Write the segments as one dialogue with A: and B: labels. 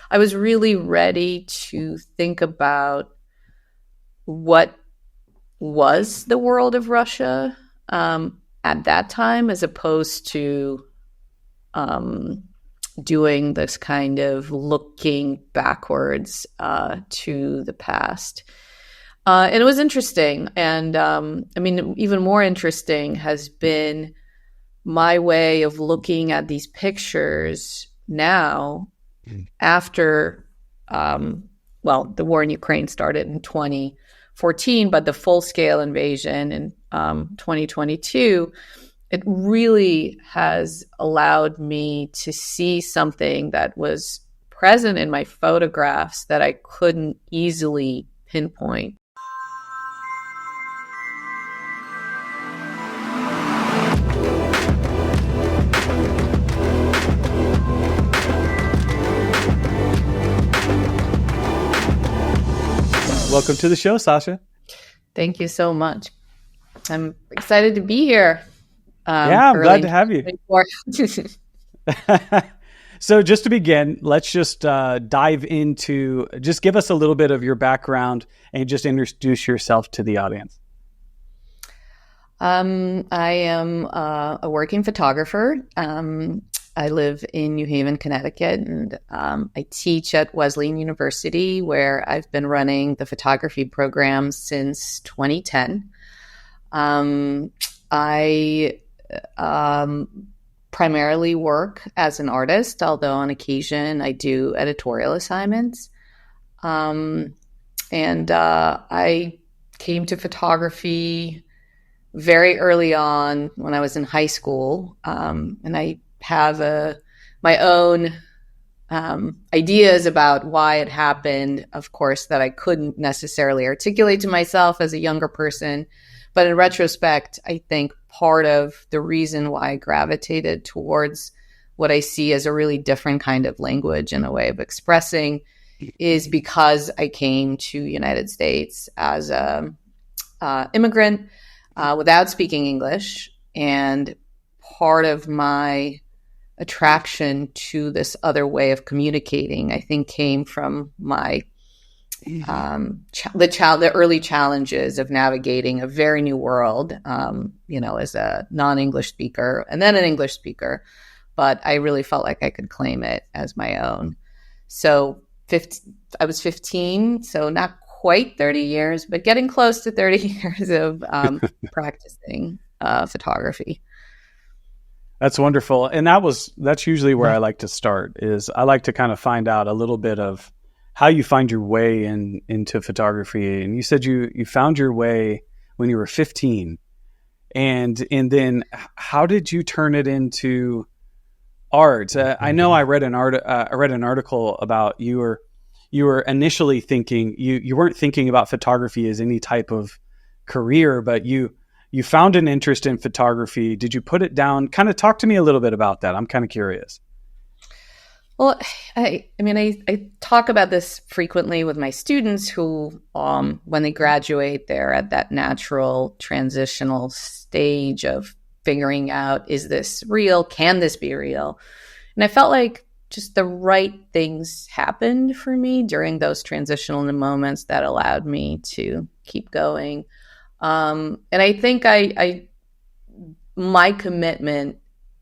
A: I was really ready to think about what was the world of Russia at that time, as opposed to doing this kind of looking backwards to the past. And it was interesting. And even more interesting has been my way of looking at these pictures now after, the war in Ukraine started in 2014, but the full-scale invasion in 2022, it really has allowed me to see something that was present in my photographs that I couldn't easily pinpoint.
B: Welcome to the show, Sasha.
A: Thank you so much. I'm excited to be here.
B: I'm glad to have you. So just to begin, let's just dive into, just give us a little bit of your background and just introduce yourself to the audience.
A: I am a working photographer. I live in New Haven, Connecticut, and I teach at Wesleyan University, where I've been running the photography program since 2010. I primarily work as an artist, although on occasion I do editorial assignments. And I came to photography very early on when I was in high school, and I have my own ideas about why it happened, of course, that I couldn't necessarily articulate to myself as a younger person. But in retrospect, I think part of the reason why I gravitated towards what I see as a really different kind of language and a way of expressing is because I came to the United States as an immigrant without speaking English. And part of my attraction to this other way of communicating, I think, came from my the early challenges of navigating a very new world, as a non-English speaker and then an English speaker. But I really felt like I could claim it as my own. So I was 15, so not quite 30 years, but getting close to 30 years of practicing photography.
B: That's wonderful. And that's usually where I like to start, is I like to kind of find out a little bit of how you find your way into photography. And you said you found your way when you were 15. And then how did you turn it into art? I know I read an article about you were initially thinking, you weren't thinking about photography as any type of career, but you found an interest in photography. Did you put it down? Kind of talk to me a little bit about that. I'm kind of curious.
A: Well, I talk about this frequently with my students who, when they graduate, they're at that natural transitional stage of figuring out, is this real? Can this be real? And I felt like just the right things happened for me during those transitional moments that allowed me to keep going. And I think my commitment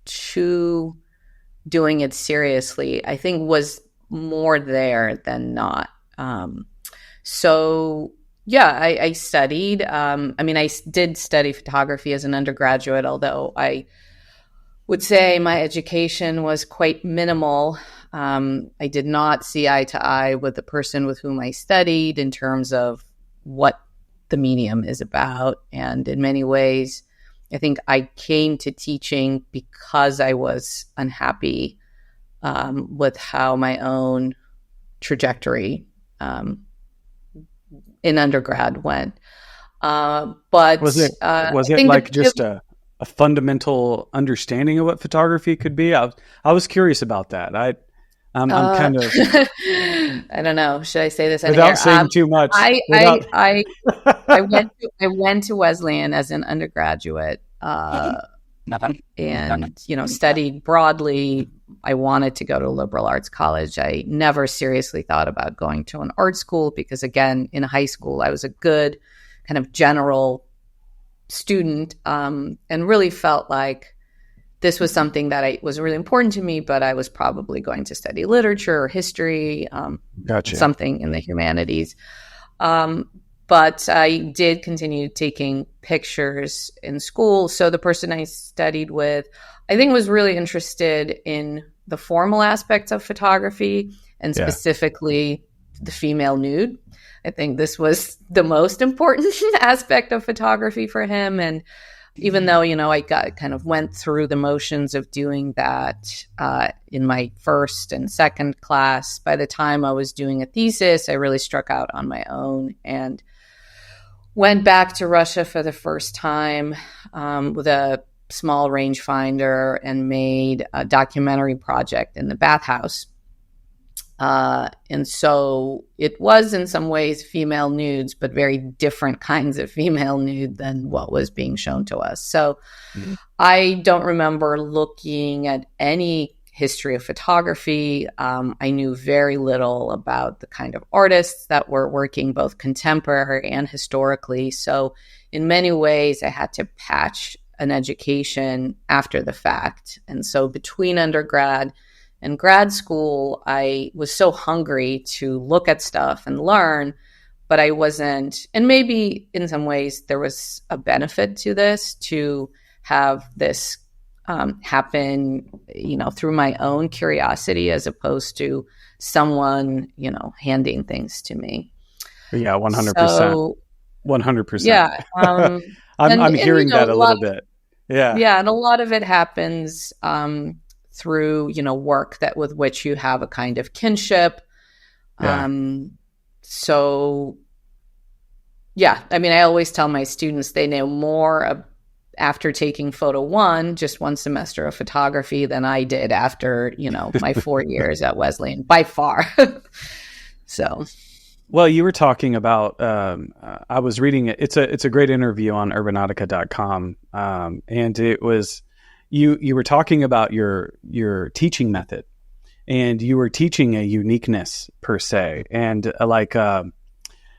A: to doing it seriously, I think, was more there than not. I studied. I did study photography as an undergraduate, although I would say my education was quite minimal. I did not see eye to eye with the person with whom I studied in terms of what the medium is about. And in many ways, I think I came to teaching because I was unhappy with how my own trajectory in undergrad went. But
B: was it like just a fundamental understanding of what photography could be? I was curious about that. I'm kind of
A: I don't know. Should I say this
B: without saying too much?
A: I went to Wesleyan as an undergraduate, and, studied broadly. I wanted to go to a liberal arts college. I never seriously thought about going to an art school because, again, in high school, I was a good kind of general student, and really felt like this was something that was really important to me, but I was probably going to study literature or history, something in the humanities. But I did continue taking pictures in school. So the person I studied with, I think, was really interested in the formal aspects of photography and specifically the female nude. I think this was the most important aspect of photography for him. And even though, I went through the motions of doing that in my first and second class, by the time I was doing a thesis, I really struck out on my own and went back to Russia for the first time with a small rangefinder and made a documentary project in the bathhouse. And so it was in some ways female nudes, but very different kinds of female nude than what was being shown to us. So I don't remember looking at any history of photography. I knew very little about the kind of artists that were working both contemporary and historically. So in many ways, I had to patch an education after the fact. And so between undergrad and grad school, I was so hungry to look at stuff and learn, but I wasn't, and maybe in some ways there was a benefit to this, to have this happen, through my own curiosity as opposed to someone, handing things to me.
B: Yeah, 100%.
A: So,
B: 100%.
A: Yeah.
B: I'm hearing that a little bit. Yeah.
A: Yeah. And a lot of it happens through, work with which you have a kind of kinship.
B: Yeah.
A: So, yeah, I always tell my students they know more after taking photo one, just one semester of photography, than I did after, my 4 years at Wesleyan, by far. So.
B: Well, you were talking about, I was reading it. It's a great interview on Urbanautica.com. And it was, you were talking about your teaching method, and you were teaching a uniqueness per se. And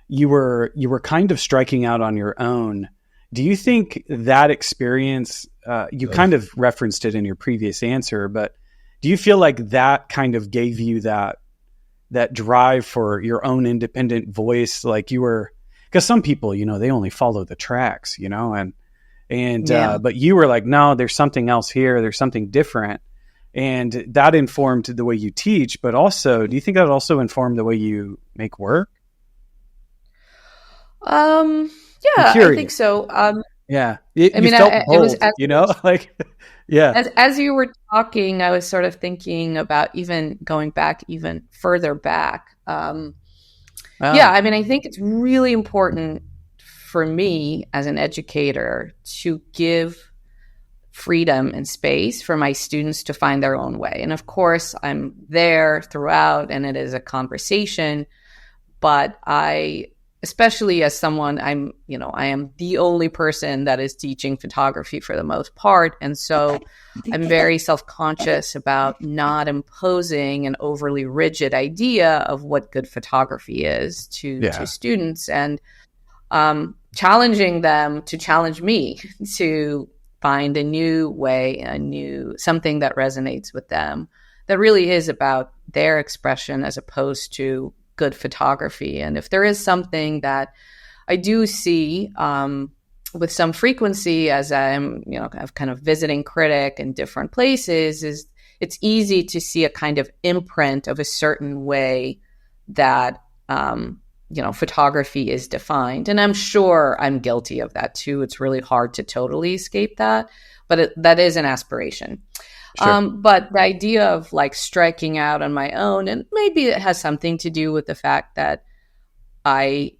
B: you were kind of striking out on your own. Do you think that experience, you kind of referenced it in your previous answer, but do you feel like that kind of gave you that drive for your own independent voice? Like you were, because some people, they only follow the tracks, but you were like, no, there's something else here. There's something different. And that informed the way you teach, but also, do you think that also informed the way you make work?
A: Yeah, I think so.
B: Yeah. You felt bold, yeah.
A: As you were talking, I was sort of thinking about even going back even further back. Yeah, I think it's really important for me as an educator to give freedom and space for my students to find their own way. And of course, I'm there throughout and it is a conversation, but especially as someone, I am the only person that is teaching photography for the most part. And so I'm very self-conscious about not imposing an overly rigid idea of what good photography is to students, and challenging them to challenge me to find a new way, something that resonates with them, that really is about their expression as opposed to good photography. And if there is something that I do see with some frequency as I'm, kind of visiting critic in different places, is it's easy to see a kind of imprint of a certain way that, photography is defined. And I'm sure I'm guilty of that too. It's really hard to totally escape that, but that is an aspiration. Sure. But the idea of striking out on my own, and maybe it has something to do with the fact that my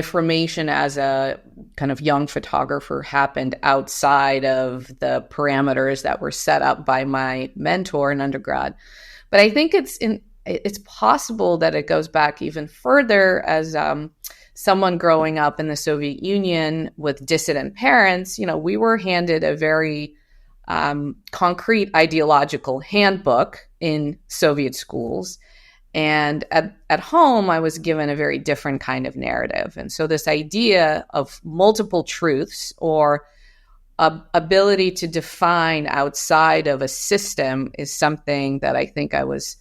A: formation as a kind of young photographer happened outside of the parameters that were set up by my mentor in undergrad. But I think it's possible that it goes back even further, as someone growing up in the Soviet Union with dissident parents, we were handed a very concrete ideological handbook in Soviet schools. And at home, I was given a very different kind of narrative. And so this idea of multiple truths or ability to define outside of a system is something that I think I was,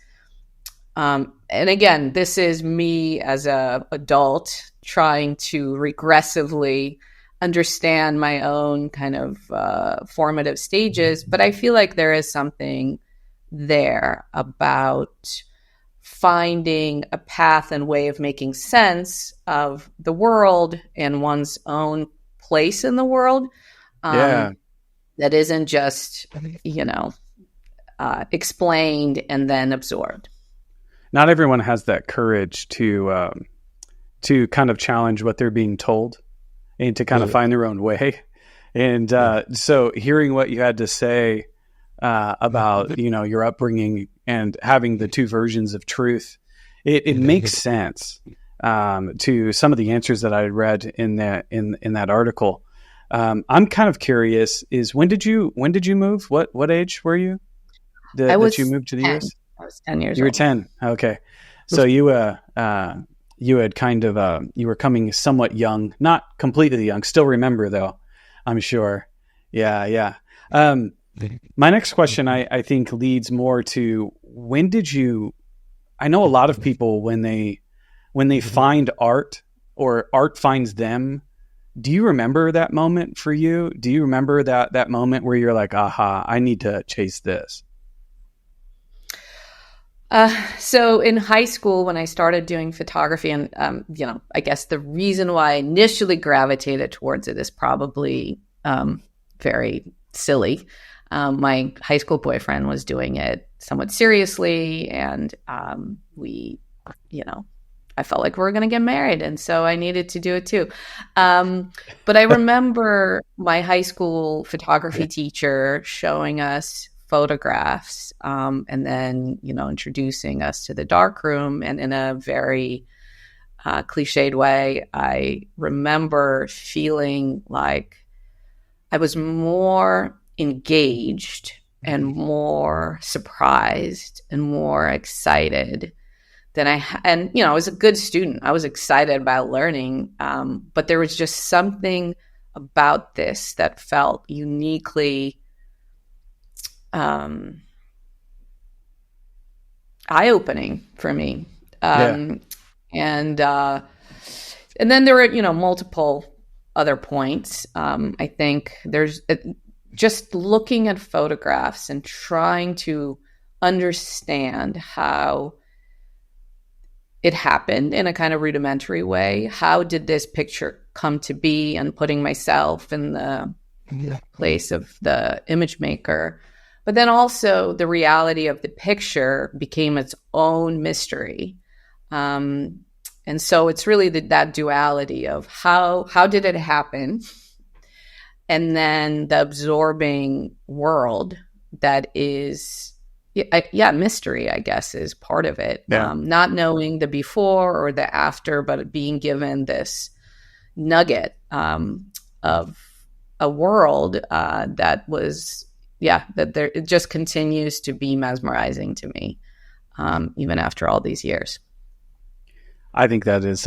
A: and again, this is me as an adult trying to regressively understand my own kind of formative stages. But I feel like there is something there about finding a path and way of making sense of the world and one's own place in the world. That isn't just, explained and then absorbed.
B: Not everyone has that courage to kind of challenge what they're being told and to kind of find their own way. And so hearing what you had to say about, your upbringing and having the two versions of truth, it makes sense to some of the answers that I read in that article. I'm kind of curious: when did you move? What age were you that you moved to the
A: 10.
B: US?
A: I was 10 years old.
B: You were 10. Okay, so you had kind of you were coming somewhat young, not completely young. Still remember though, I'm sure. Yeah. My next question, I think, leads more to when did you? I know a lot of people when they find art or art finds them. Do you remember that moment for you? Do you remember that moment where you're like, aha, I need to chase this?
A: So in high school, when I started doing photography, and I guess the reason why I initially gravitated towards it is probably very silly. My high school boyfriend was doing it somewhat seriously, and I felt like we were going to get married, and so I needed to do it too. But I remember my high school photography teacher showing us photographs, and then introducing us to the darkroom, and in a very cliched way, I remember feeling like I was more engaged and more surprised and more excited than I was a good student. I was excited about learning, but there was just something about this that felt uniquely eye-opening for me. And then there were, multiple other points. I think there's just looking at photographs and trying to understand how it happened in a kind of rudimentary way. How did this picture come to be, and putting myself in the place of the image maker. But then also the reality of the picture became its own mystery. And so it's really that duality of how did it happen? And then the absorbing world that is, mystery, I guess, is part of it.
B: Yeah.
A: Not knowing the before or the after, but being given this nugget of a world that was, it just continues to be mesmerizing to me, even after all these years.
B: I think that is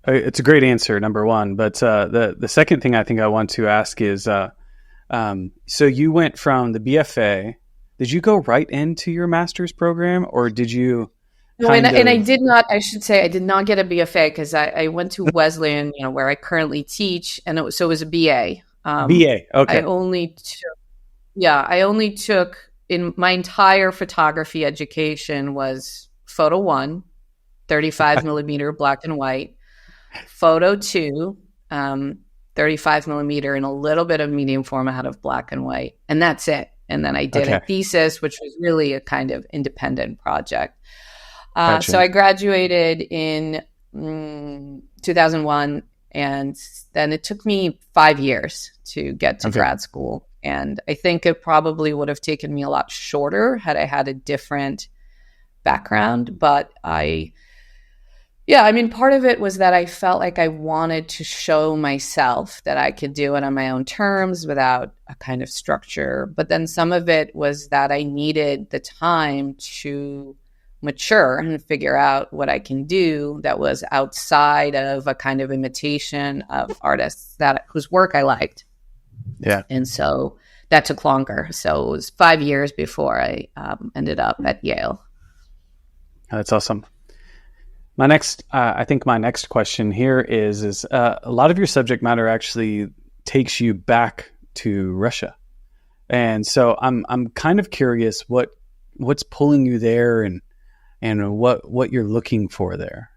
B: it's a great answer, number one. But the second thing I think I want to ask is, so you went from the BFA. Did you go right into your master's program, or did you?
A: No, and I did not. I should say I did not get a BFA because I went to Wesleyan, where I currently teach, and it was a BA.
B: BA, okay.
A: I only took in my entire photography education was photo 1, 35 millimeter black and white, photo 2, 35 millimeter, and a little bit of medium format of black and white, and that's it. And then I did a thesis, which was really a kind of independent project. Gotcha. So I graduated in 2001, and then it took me 5 years to get to grad school. And I think it probably would have taken me a lot shorter had I had a different background. But Yeah, I mean, part of it was that I felt like I wanted to show myself that I could do it on my own terms without a kind of structure. But then some of it was that I needed the time to mature and figure out what I can do that was outside of a kind of imitation of artists whose work I liked.
B: Yeah.
A: And so that took longer. So it was 5 years before I ended up at Yale.
B: That's awesome. I think my next question here is a lot of your subject matter actually takes you back to Russia, and so I'm kind of curious what's pulling you there and what you're looking for there.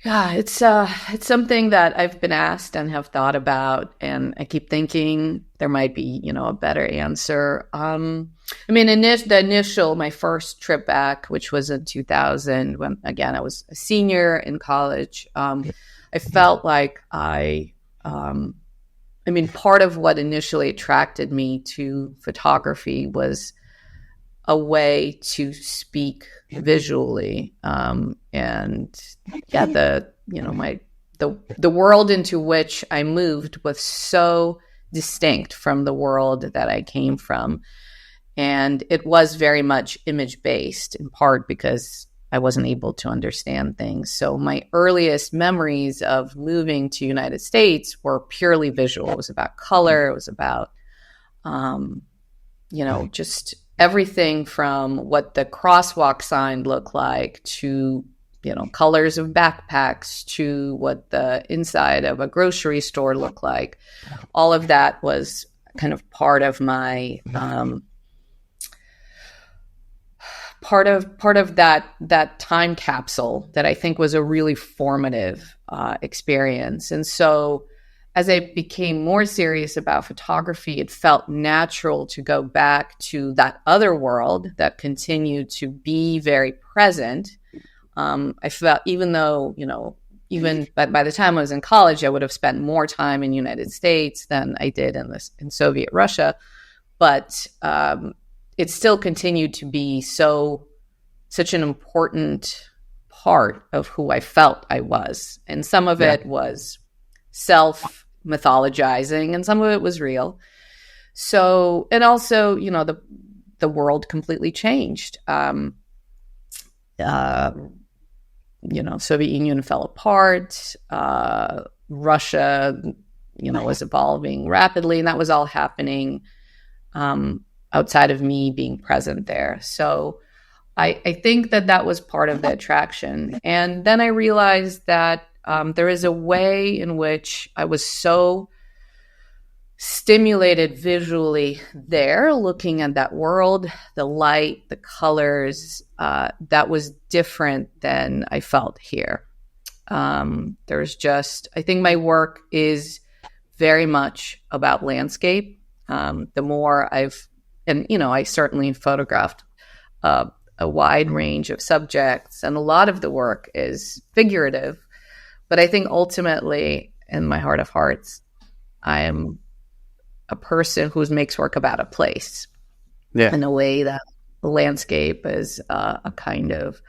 A: Yeah, it's something that I've been asked and have thought about, and I keep thinking there might be, a better answer. I mean, my first trip back, which was in 2000, when again I was a senior in college, I felt like part of what initially attracted me to photography was a way to speak visually, and yeah, the world into which I moved was so distinct from the world that I came from, and it was very much image based, in part because I wasn't able to understand things. So my earliest memories of moving to United States were purely visual. It was about color. It was about just everything from what the crosswalk sign looked like to, colors of backpacks to what the inside of a grocery store looked like. All of that was kind of part of my, part of that time capsule that I think was a really formative experience. And so as I became more serious about photography, it felt natural to go back to that other world that continued to be very present. I felt, even though, by the time I was in college, I would have spent more time in the United States than I did in Soviet Russia. But it still continued to be such an important part of who I felt I was. And some of it was self-mythologizing, and some of it was real. So, and also, the world completely changed. Soviet Union fell apart. Russia, was evolving rapidly, and that was all happening outside of me being present there. So I think that was part of the attraction. And then I realized that there is a way in which I was so stimulated visually there, looking at that world, the light, the colors, that was different than I felt here. I think my work is very much about landscape. The more I certainly photographed a wide range of subjects, and a lot of the work is figurative. But I think ultimately, in my heart of hearts, I am a person who makes work about a place, in a way that the landscape is a kind of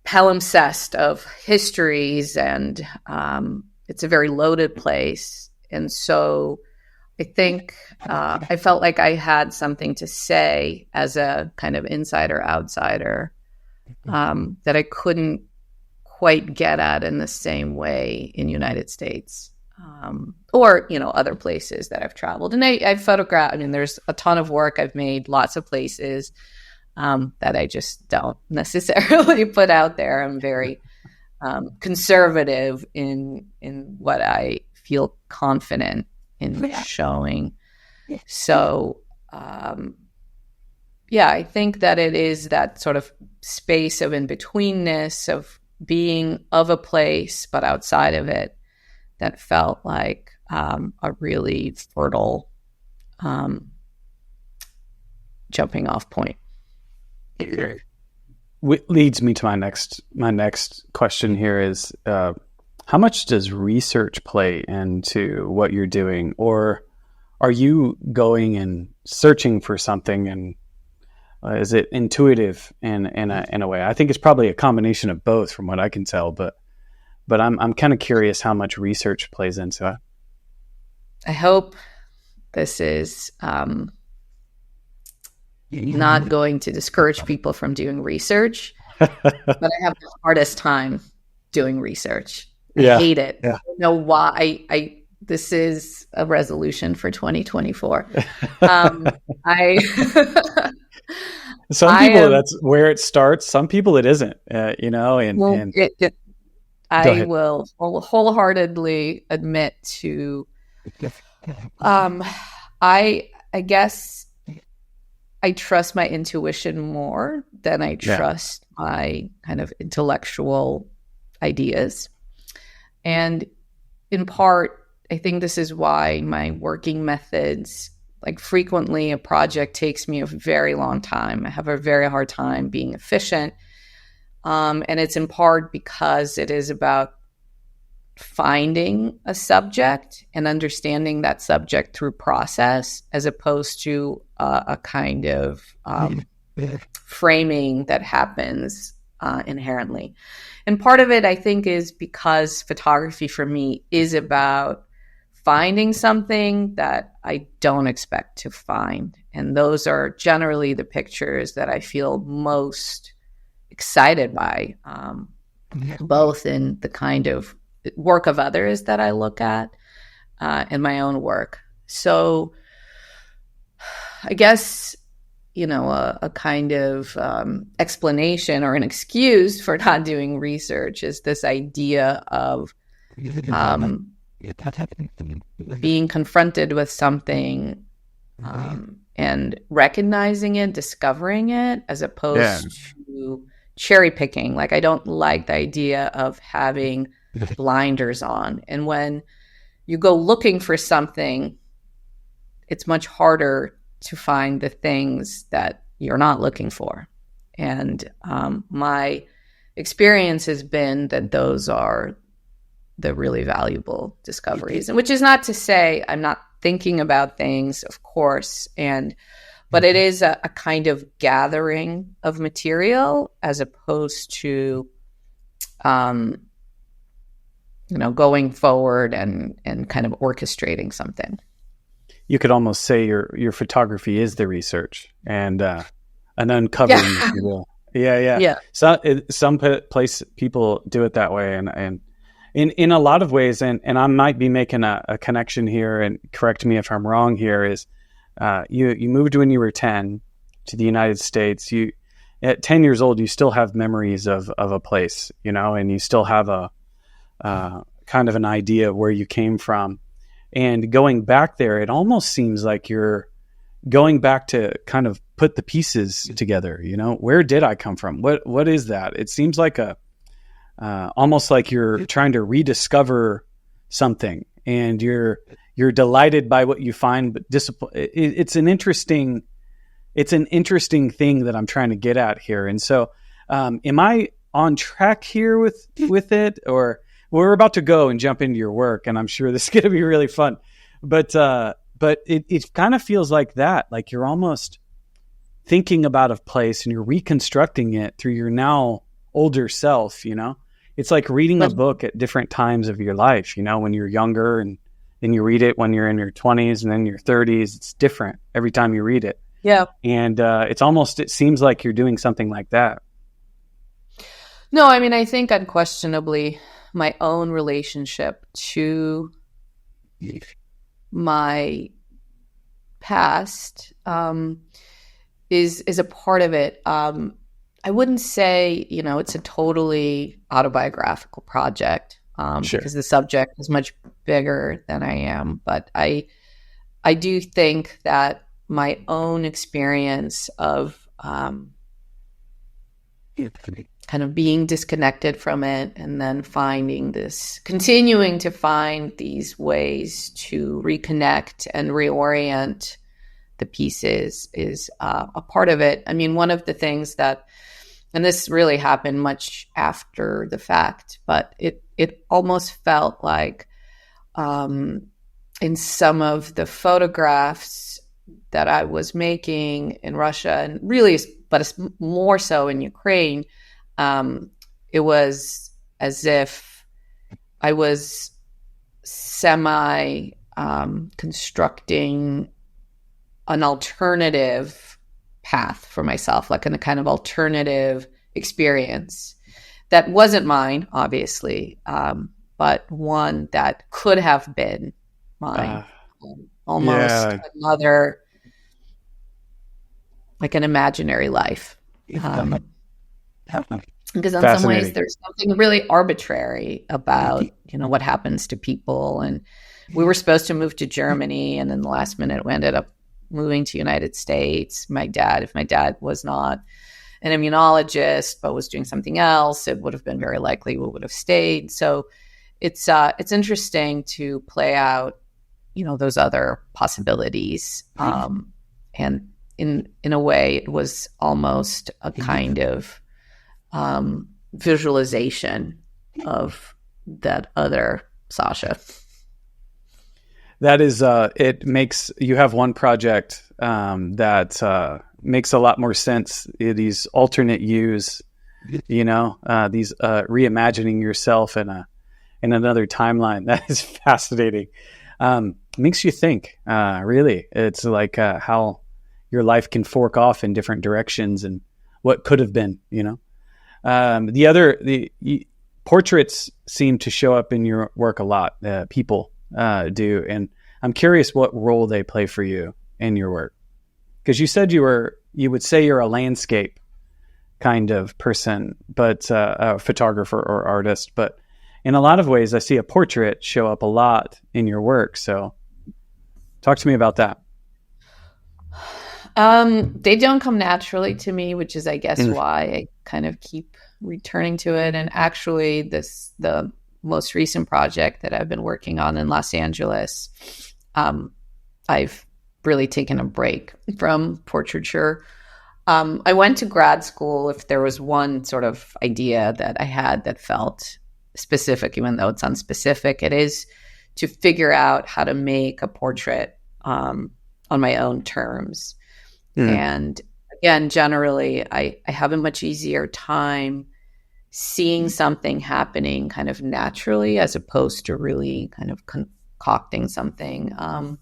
A: palimpsest of histories, and it's a very loaded place. And so I think I felt like I had something to say as a kind of insider-outsider that I couldn't quite get at in the same way in the United States, or, other places that I've traveled. And I've photographed, there's a ton of work I've made, lots of places that I just don't necessarily put out there. I'm very conservative in what I feel confident in showing. So, I think that it is that sort of space of in-betweenness, of being of a place but outside of it, that felt like a really fertile jumping off point.
B: Leads me to my next question here is, how much does research play into what you're doing, or are you going and searching for something and Is it intuitive in a way? I think it's probably a combination of both, from what I can tell. But I'm kind of curious how much research plays into it.
A: I hope this is not going to discourage people from doing research, but I have the hardest time doing research. I hate it. Yeah. I don't know why. This is a resolution for 2024.
B: Some people, that's where it starts. Some people, it isn't. I
A: will wholeheartedly admit to. I guess I trust my intuition more than I trust my kind of intellectual ideas. And in part, I think this is why my working methods, like frequently a project takes me a very long time. I have a very hard time being efficient. And it's in part because it is about finding a subject and understanding that subject through process, as opposed to a kind of framing that happens inherently. And part of it, I think, is because photography for me is about finding something that I don't expect to find. And those are generally the pictures that I feel most excited by, both in the kind of work of others that I look at and my own work. So I guess, a kind of explanation or an excuse for not doing research is this idea of being confronted with something and recognizing it, discovering it, as opposed to cherry picking. Like, I don't like the idea of having blinders on. And when you go looking for something, it's much harder to find the things that you're not looking for. And my experience has been that those are the really valuable discoveries. And which is not to say I'm not thinking about things, of course, but it is a kind of gathering of material as opposed to going forward and kind of orchestrating something.
B: You could almost say your photography is the research and an uncovering, if you will. Yeah. So some people do it that way, and in a lot of ways, and I might be making a connection here, and correct me if I'm wrong here, is you moved when you were 10 to the United States. You at 10 years old, you still have memories of a place, and you still have a kind of an idea of where you came from. And going back there, it almost seems like you're going back to kind of put the pieces together. Where did I come from? What is that? It seems like almost like you're trying to rediscover something, and you're delighted by what you find, but it's an interesting thing that I'm trying to get at here. And so, am I on track here with it, or we're about to go and jump into your work, and I'm sure this is going to be really fun, but it kind of feels like that, like you're almost thinking about a place and you're reconstructing it through your now older self. It's like reading a book at different times of your life, when you're younger, and then you read it when you're in your 20s and then your 30s. It's different every time you read it.
A: Yeah.
B: And it seems like you're doing something like that.
A: No, I mean, I think unquestionably my own relationship to my past is a part of it. I wouldn't say, it's a totally autobiographical project because the subject is much bigger than I am. But I do think that my own experience of kind of being disconnected from it, and then continuing to find these ways to reconnect and reorient the pieces is a part of it. I mean, one of the things that, and this really happened much after the fact, but it almost felt like in some of the photographs that I was making in Russia, and really, but more so in Ukraine, it was as if I was constructing an alternative path for myself, like in a kind of alternative experience that wasn't mine, obviously, but one that could have been mine. Almost another, like an imaginary life. Because in some ways there's something really arbitrary about, what happens to people. And we were supposed to move to Germany, and in the last minute we ended up moving to United States. If my dad was not an immunologist but was doing something else, it would have been very likely we would have stayed. So it's interesting to play out, those other possibilities. And in a way, it was almost a kind of visualization of that other Sasha.
B: That is, it makes, you have one project that makes a lot more sense. These alternate yous, these reimagining yourself in another timeline. That is fascinating. Makes you think, really. It's like how your life can fork off in different directions and what could have been, The portraits seem to show up in your work a lot. People do. And I'm curious what role they play for you in your work. Because you said you would say you're a landscape kind of person, but a photographer or artist. But in a lot of ways, I see a portrait show up a lot in your work. So talk to me about that.
A: They don't come naturally to me, which is, I guess, why I kind of keep returning to it. And actually, the most recent project that I've been working on in Los Angeles, I've really taken a break from portraiture. I went to grad school. If there was one sort of idea that I had that felt specific, even though it's unspecific, it is to figure out how to make a portrait on my own terms. And again, generally, I have a much easier time seeing something happening kind of naturally as opposed to really kind of concocting something. I'm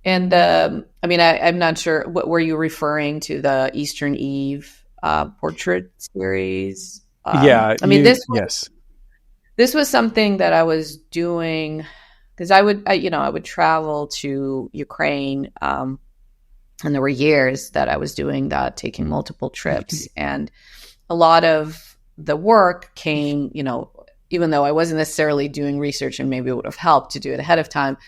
A: not sure, what were you referring to, the Eastern Eve portrait series? This was something that I was doing because I would travel to Ukraine, and there were years that I was doing that, taking multiple trips. And a lot of the work came, even though I wasn't necessarily doing research, and maybe it would have helped to do it ahead of time.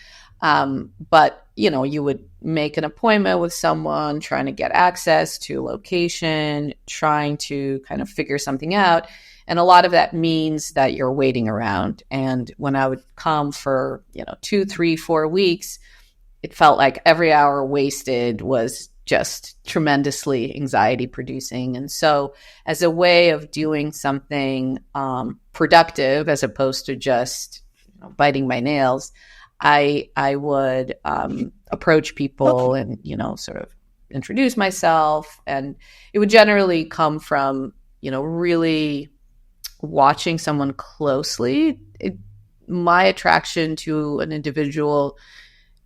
A: But, you would make an appointment with someone, trying to get access to a location, trying to kind of figure something out. And a lot of that means that you're waiting around. And when I would come for, 2, 3, 4 weeks, it felt like every hour wasted was just tremendously anxiety producing. And so as a way of doing something productive, as opposed to just biting my nails, I would approach people and, sort of introduce myself. And it would generally come from, really watching someone closely. My attraction to an individual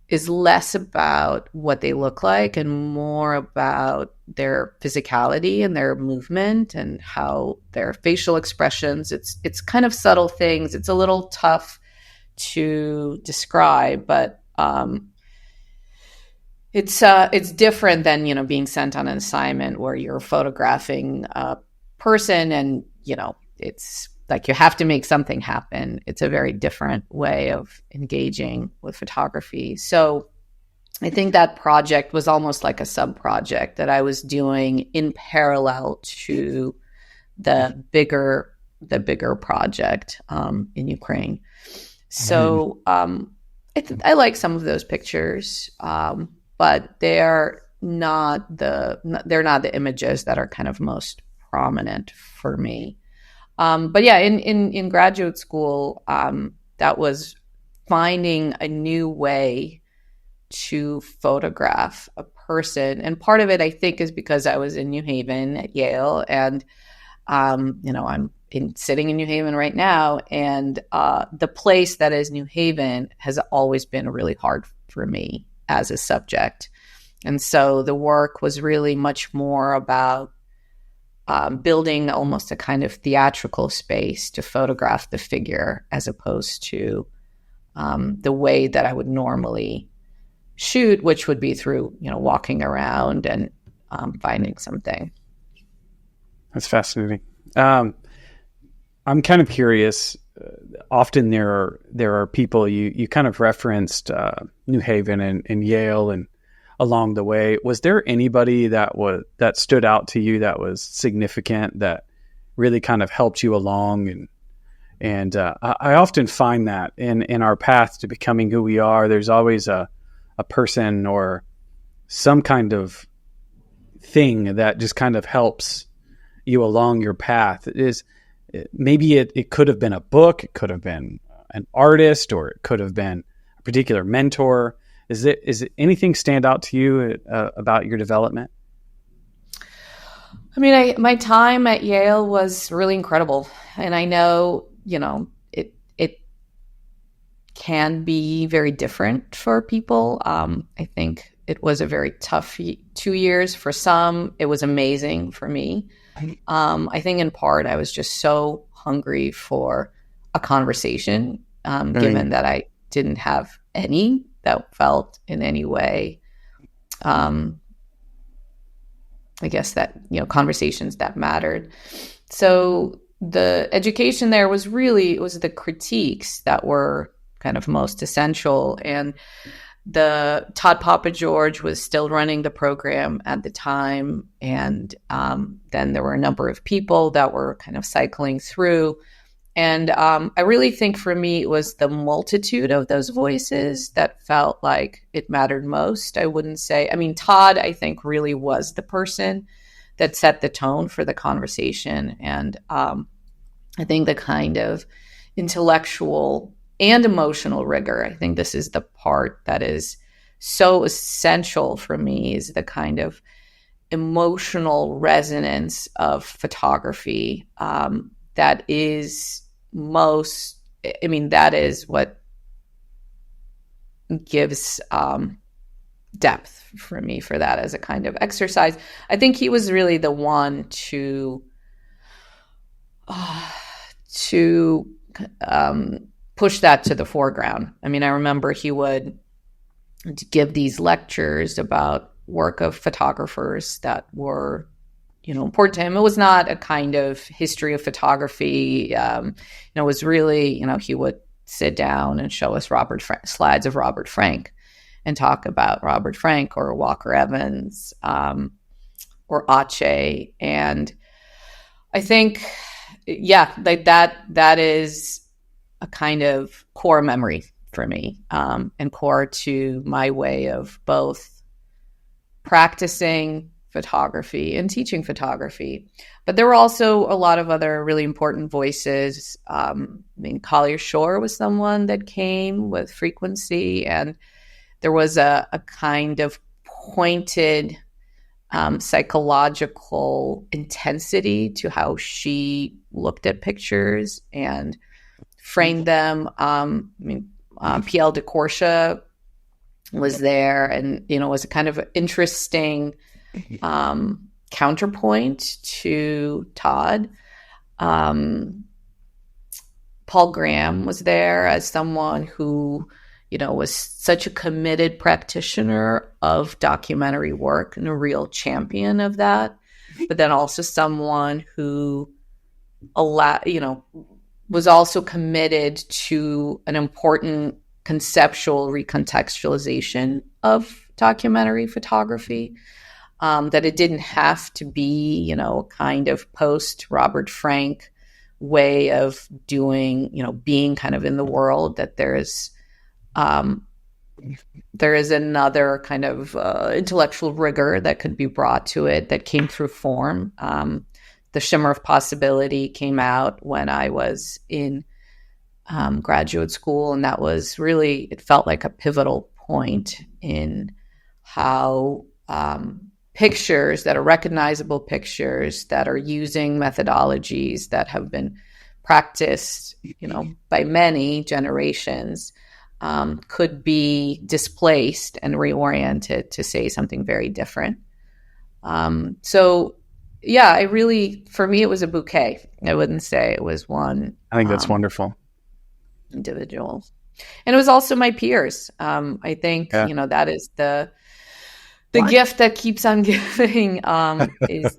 A: is less about what they look like and more about their physicality and their movement and how their facial expressions. It's kind of subtle things. It's a little tough to describe, but it's different than being sent on an assignment where you're photographing a person and it's like you have to make something happen. It's a very different way of engaging with photography. So I think that project was almost like a sub-project that I was doing in parallel to the bigger project in Ukraine. So I like some of those pictures, but they're not the images that are kind of most prominent for me. But yeah, in graduate school, that was finding a new way to photograph a person. And part of it, I think, is because I was in New Haven at Yale, and I'm sitting in New Haven right now, and the place that is New Haven has always been really hard for me as a subject. And so the work was really much more about building almost a kind of theatrical space to photograph the figure, as opposed to the way that I would normally shoot, which would be through, walking around and finding something.
B: That's fascinating. I'm kind of curious. Often there are people you kind of referenced New Haven and Yale and along the way. Was there anybody that stood out to you that was significant, that really kind of helped you along? And I often find that in our path to becoming who we are, there's always a person or some kind of thing that just kind of helps you along your path. Maybe it could have been a book, it could have been an artist, or it could have been a particular mentor. Is it anything stand out to you about your development?
A: I mean, my time at Yale was really incredible, and I know, it can be very different for people. I think it was a very tough 2 years for some. It was amazing for me. I think in part I was just so hungry for a conversation, given that I didn't have any that felt in any way, I guess that, conversations that mattered. So the education there was the critiques that were kind of most essential. And the Todd Papageorge was still running the program at the time. And then there were a number of people that were kind of cycling through. And I really think for me, it was the multitude of those voices that felt like it mattered most. I wouldn't say, Todd, I think, really was the person that set the tone for the conversation. And I think the kind of intellectual and emotional rigor, I think this is the part that is so essential for me, is the kind of emotional resonance of photography that is that is what gives depth for me for that as a kind of exercise. I think he was really the one to push that to the foreground. I remember he would give these lectures about work of photographers that were, important to him. It was not a kind of history of photography. It was really, he would sit down and show us slides of Robert Frank and talk about Robert Frank or Walker Evans or Ache. And I think, that is a kind of core memory for me, and core to my way of both practicing photography and teaching photography. But there were also a lot of other really important voices. Collier Shore was someone that came with frequency, and there was a kind of pointed psychological intensity to how she looked at pictures and framed them. P.L. de Corsia was there, and was a kind of interesting counterpoint to Todd. Paul Graham was there as someone who, was such a committed practitioner of documentary work and a real champion of that, but then also someone who was also committed to an important conceptual recontextualization of documentary photography, that it didn't have to be, kind of post Robert Frank way of doing, being kind of in the world, that there is another kind of intellectual rigor that could be brought to it that came through form. The Shimmer of Possibility came out when I was in graduate school, and that was really, it felt like a pivotal point in how pictures that are recognizable pictures that are using methodologies that have been practiced, by many generations, could be displaced and reoriented to say something very different. So yeah, for me, it was a bouquet. I wouldn't say it was one.
B: I think that's wonderful.
A: Individual. And it was also my peers. I think, that is the gift that keeps on giving, is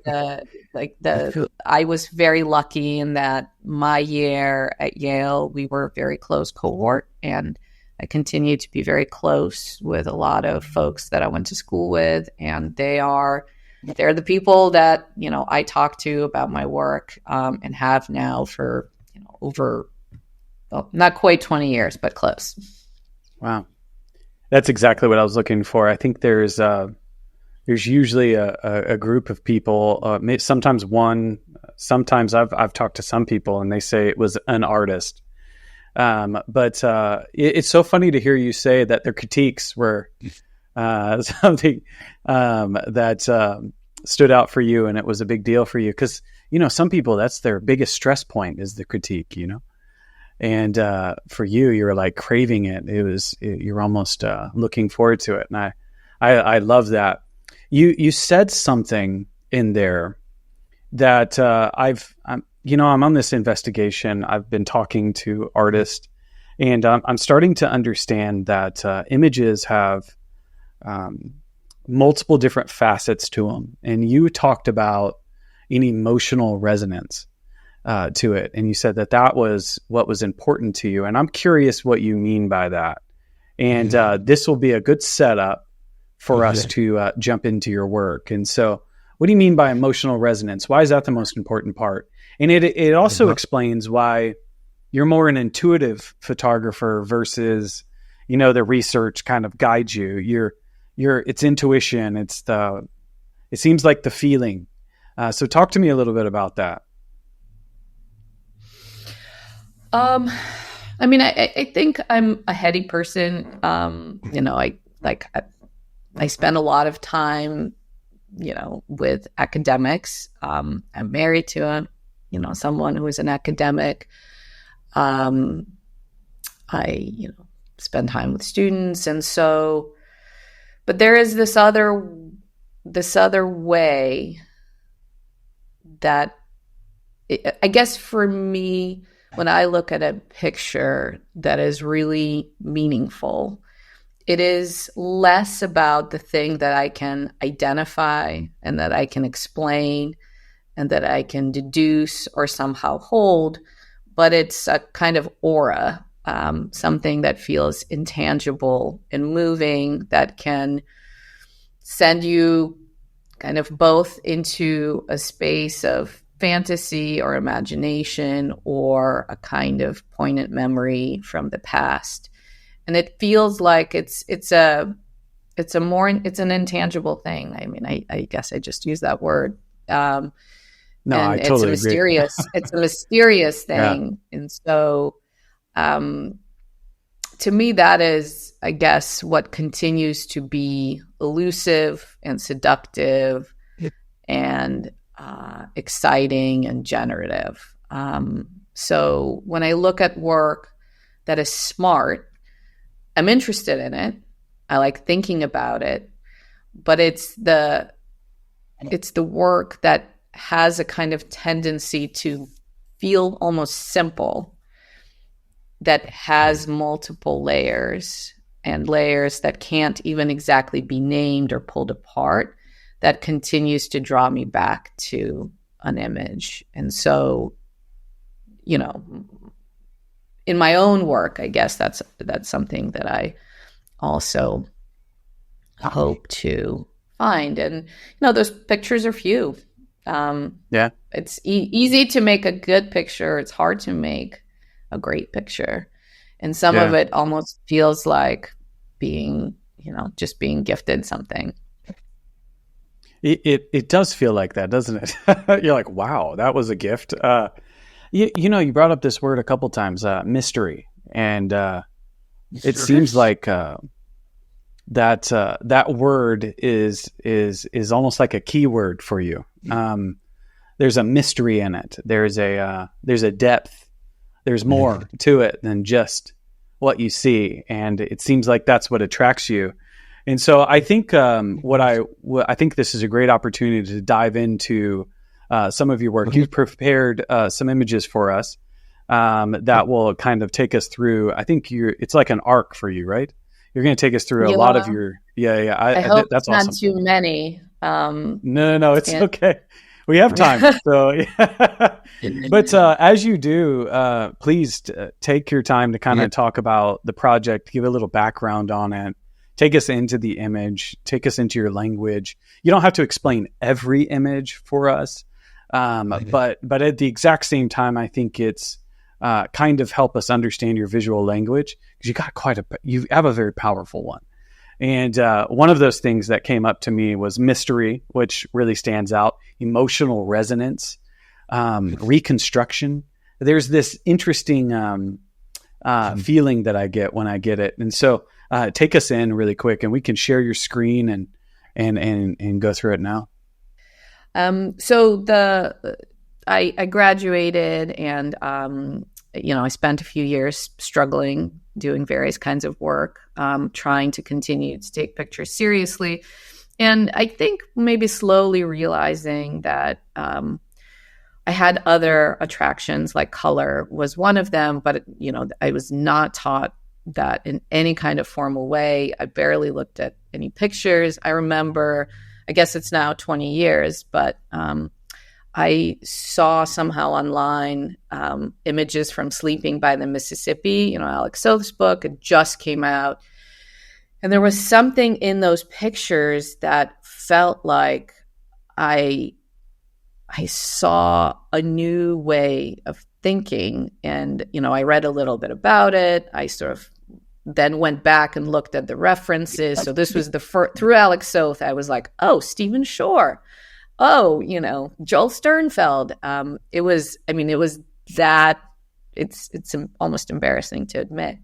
A: I was very lucky in that my year at Yale, we were a very close cohort, and I continue to be very close with a lot of folks that I went to school with, and they're the people that, I talk to about my work, and have now for, over, not quite 20 years, but close. Wow.
B: That's exactly what I was looking for. I think there's usually a group of people, sometimes I've talked to some people and they say it was an artist. But it's so funny to hear you say that their critiques were something that stood out for you, and it was a big deal for you. Because, some people, that's their biggest stress point is the critique, And for you, you're like craving it. You're almost looking forward to it. And I love that. You said something in there that I'm on this investigation. I've been talking to artists, and I'm starting to understand that images have multiple different facets to them. And you talked about an emotional resonance to it. And you said that was what was important to you. And I'm curious what you mean by that. And this will be a good setup for us to jump into your work. And so what do you mean by emotional resonance? Why is that the most important part? And it also explains why you're more an intuitive photographer versus, the research kind of guides you. It's intuition. It seems like the feeling. So talk to me a little bit about that.
A: I think I'm a heady person. I spend a lot of time, with academics. I'm married to someone who is an academic. I, spend time with students. And so, but there is this other way that I guess for me, when I look at a picture that is really meaningful, it is less about the thing that I can identify and that I can explain and that I can deduce or somehow hold, but it's a kind of aura, something that feels intangible and moving that can send you kind of both into a space of fantasy or imagination or a kind of poignant memory from the past. And it feels like it's an intangible thing. I mean, I guess I just use that word.
B: No, I totally agree.
A: It's a mysterious thing. Yeah. And so, to me, that is, I guess, what continues to be elusive and seductive and exciting and generative. So when I look at work that is smart, I'm interested in it. I like thinking about it, but it's the work that has a kind of tendency to feel almost simple, that has multiple layers and layers that can't even exactly be named or pulled apart, that continues to draw me back to an image. And so, in my own work, I guess that's something that I also hope to find. And, those pictures are few. It's easy to make a good picture. It's hard to make a great picture. And some of it almost feels like being, just being gifted something.
B: It does feel like that, doesn't it? You're like, wow, that was a gift. You brought up this word a couple times, mystery. And it seems like that word is almost like a keyword for you. There's a mystery in it. There's a depth. There's more to it than just what you see, and it seems like that's what attracts you. And so I think I think this is a great opportunity to dive into some of your work. You've prepared some images for us that will kind of take us through. I think it's like an arc for you, right? You're going to take us through a lot of your
A: I hope
B: that's
A: it's
B: awesome.
A: not too many.
B: No, it's okay. We have time. So, yeah. But as you do, please take your time to kind of talk about the project, give a little background on it, take us into the image, take us into your language. You don't have to explain every image for us, but at the exact same time, I think it's kind of help us understand your visual language, because you have a very powerful one. And one of those things that came up to me was mystery, which really stands out, emotional resonance, reconstruction. There's this interesting feeling that I get when I get it. And so take us in really quick, and we can share your screen and go through it now.
A: So I graduated, and I spent a few years struggling, doing various kinds of work, trying to continue to take pictures seriously. And I think maybe slowly realizing that I had other attractions, like color was one of them, but I was not taught that in any kind of formal way. I barely looked at any pictures. I remember, I guess it's now 20 years, but I saw somehow online images from Sleeping by the Mississippi. Alex Soth's book, it just came out. And there was something in those pictures that felt like I saw a new way of thinking. And, I read a little bit about it. I sort of then went back and looked at the references. So this was the first, through Alex Soth, I was like, oh, Stephen Shore. Oh, Joel Sternfeld. It was that, it's almost embarrassing to admit.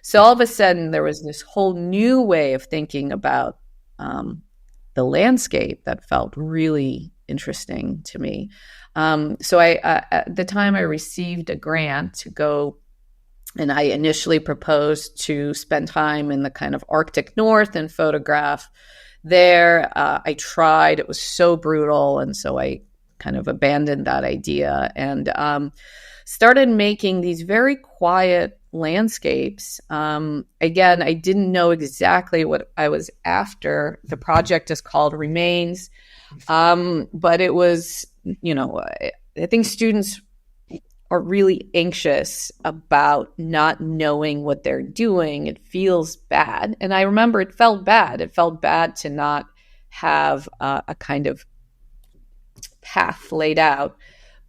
A: So all of a sudden there was this whole new way of thinking about the landscape that felt really interesting to me. So at the time I received a grant to go, and I initially proposed to spend time in the kind of Arctic North and photograph there. I tried, it was so brutal. And so I kind of abandoned that idea and started making these very quiet landscapes. Again, I didn't know exactly what I was after. The project is called Remains. But it was, I think students are really anxious about not knowing what they're doing. It feels bad. And I remember it felt bad. It felt bad to not have a kind of path laid out.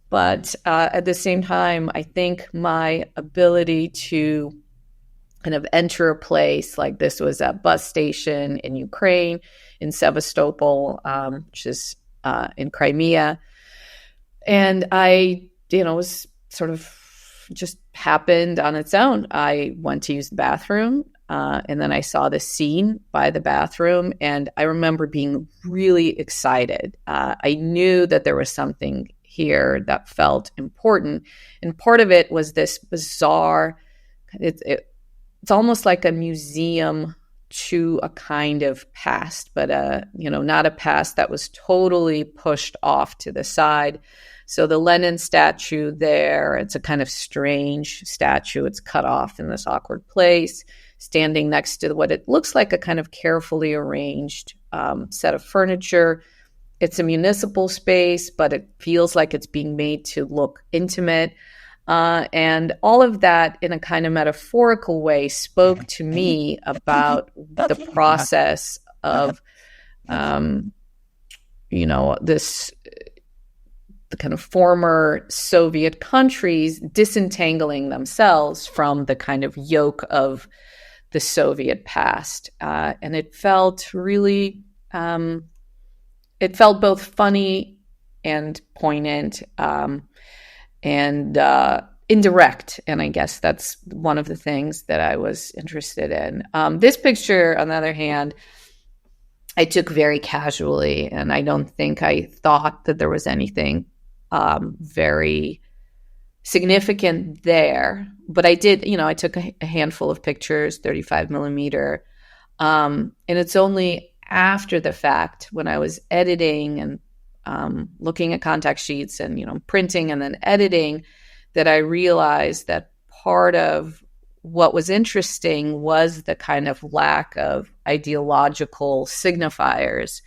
A: But at the same time, I think my ability to kind of enter a place, like this was a bus station in Ukraine, in Sevastopol, which is in Crimea. And I, was sort of just happened on its own. I went to use the bathroom, and then I saw this scene by the bathroom, and I remember being really excited. I knew that there was something here that felt important, and part of it was this bizarre. It's almost like a museum to a kind of past, but not a past that was totally pushed off to the side. So the Lenin statue there, it's a kind of strange statue. It's cut off in this awkward place, standing next to what it looks like a kind of carefully arranged set of furniture. It's a municipal space, but it feels like it's being made to look intimate. And all of that in a kind of metaphorical way spoke to me about the process of, the kind of former Soviet countries disentangling themselves from the kind of yoke of the Soviet past. And it felt really, it felt both funny and poignant. And indirect. And I guess that's one of the things that I was interested in. This picture, on the other hand, I took very casually, and I don't think I thought that there was anything very significant there. But I did, I took a handful of pictures, 35 millimeter. And it's only after the fact, when I was editing and looking at contact sheets and, printing and then editing, that I realized that part of what was interesting was the kind of lack of ideological signifiers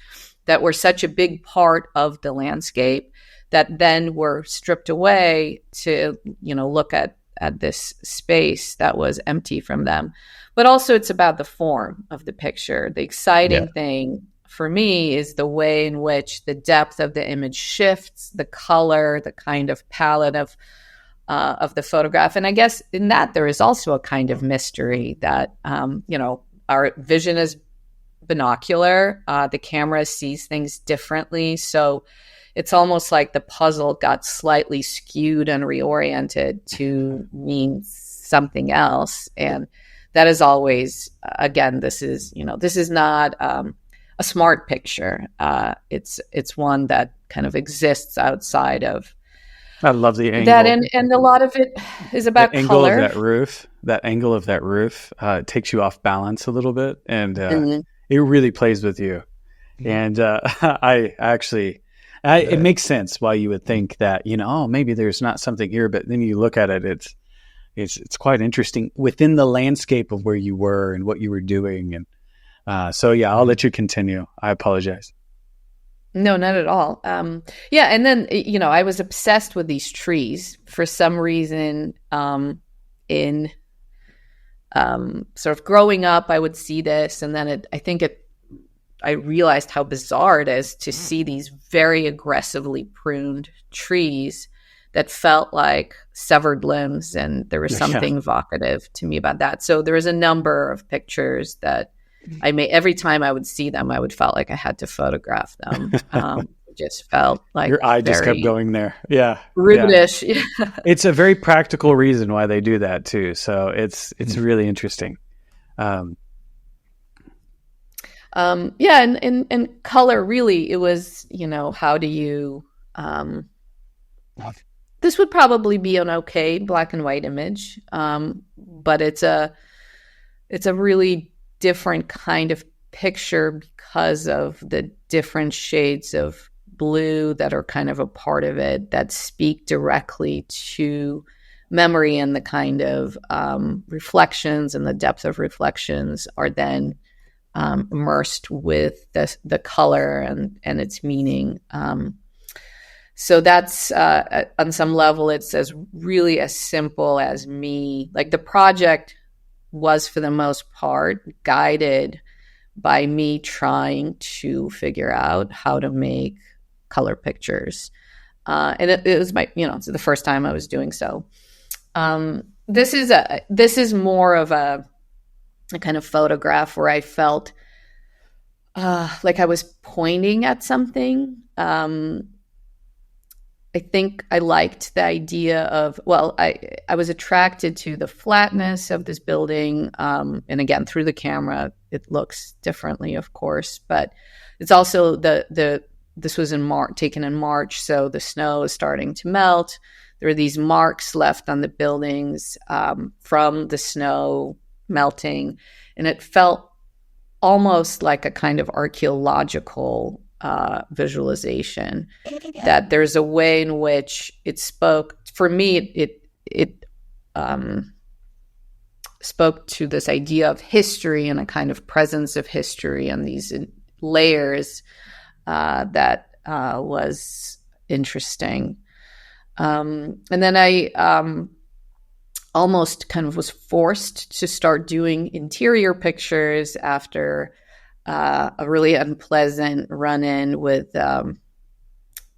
A: that were such a big part of the landscape that then were stripped away to, look at this space that was empty from them. But also it's about the form of the picture. The exciting thing for me is the way in which the depth of the image shifts, the color, the kind of palette of the photograph. And I guess in that there is also a kind of mystery that, our vision is binocular. The camera sees things differently. So it's almost like the puzzle got slightly skewed and reoriented to mean something else. And that is always, again, this is not a smart picture. It's one that kind of exists outside of
B: I love the angle.
A: That and a lot of it is about
B: the angle
A: color.
B: Of that roof. That angle of that roof takes you off balance a little bit, and it really plays with you. And it makes sense why you would think that maybe there's not something here, but then you look at it, it's quite interesting within the landscape of where you were and what you were doing. And I'll let you continue. I apologize.
A: No, not at all. And then, I was obsessed with these trees for some reason. In sort of growing up, I would see this, and then I realized how bizarre it is to see these very aggressively pruned trees that felt like severed limbs, and there was something evocative to me about that. So there was a number of pictures that I made. Every time I would see them, I would felt like I had to photograph them. It just felt like
B: your eye just kept going there. Yeah,
A: brutish. Yeah.
B: It's a very practical reason why they do that too. So it's really interesting.
A: And color, really, it was, how do you? This would probably be an okay black and white image, but it's a really different kind of picture because of the different shades of blue that are kind of a part of it that speak directly to memory, and the kind of reflections and the depth of reflections are then immersed with the color and its meaning. So that's on some level, it's really as simple as me. Like the project was for the most part guided by me trying to figure out how to make color pictures. And it was it's the first time I was doing so. This is more of a kind of photograph where I felt like I was pointing at something. I think I liked the idea of, I was attracted to the flatness of this building. And again, through the camera, it looks differently, of course, but it's also this was taken in March. So the snow is starting to melt. There are these marks left on the buildings from the snow melting. And it felt almost like a kind of archaeological visualization, that there's a way in which it spoke. For me, it spoke to this idea of history and a kind of presence of history and these layers that was interesting. And then I almost kind of was forced to start doing interior pictures after a really unpleasant run-in with the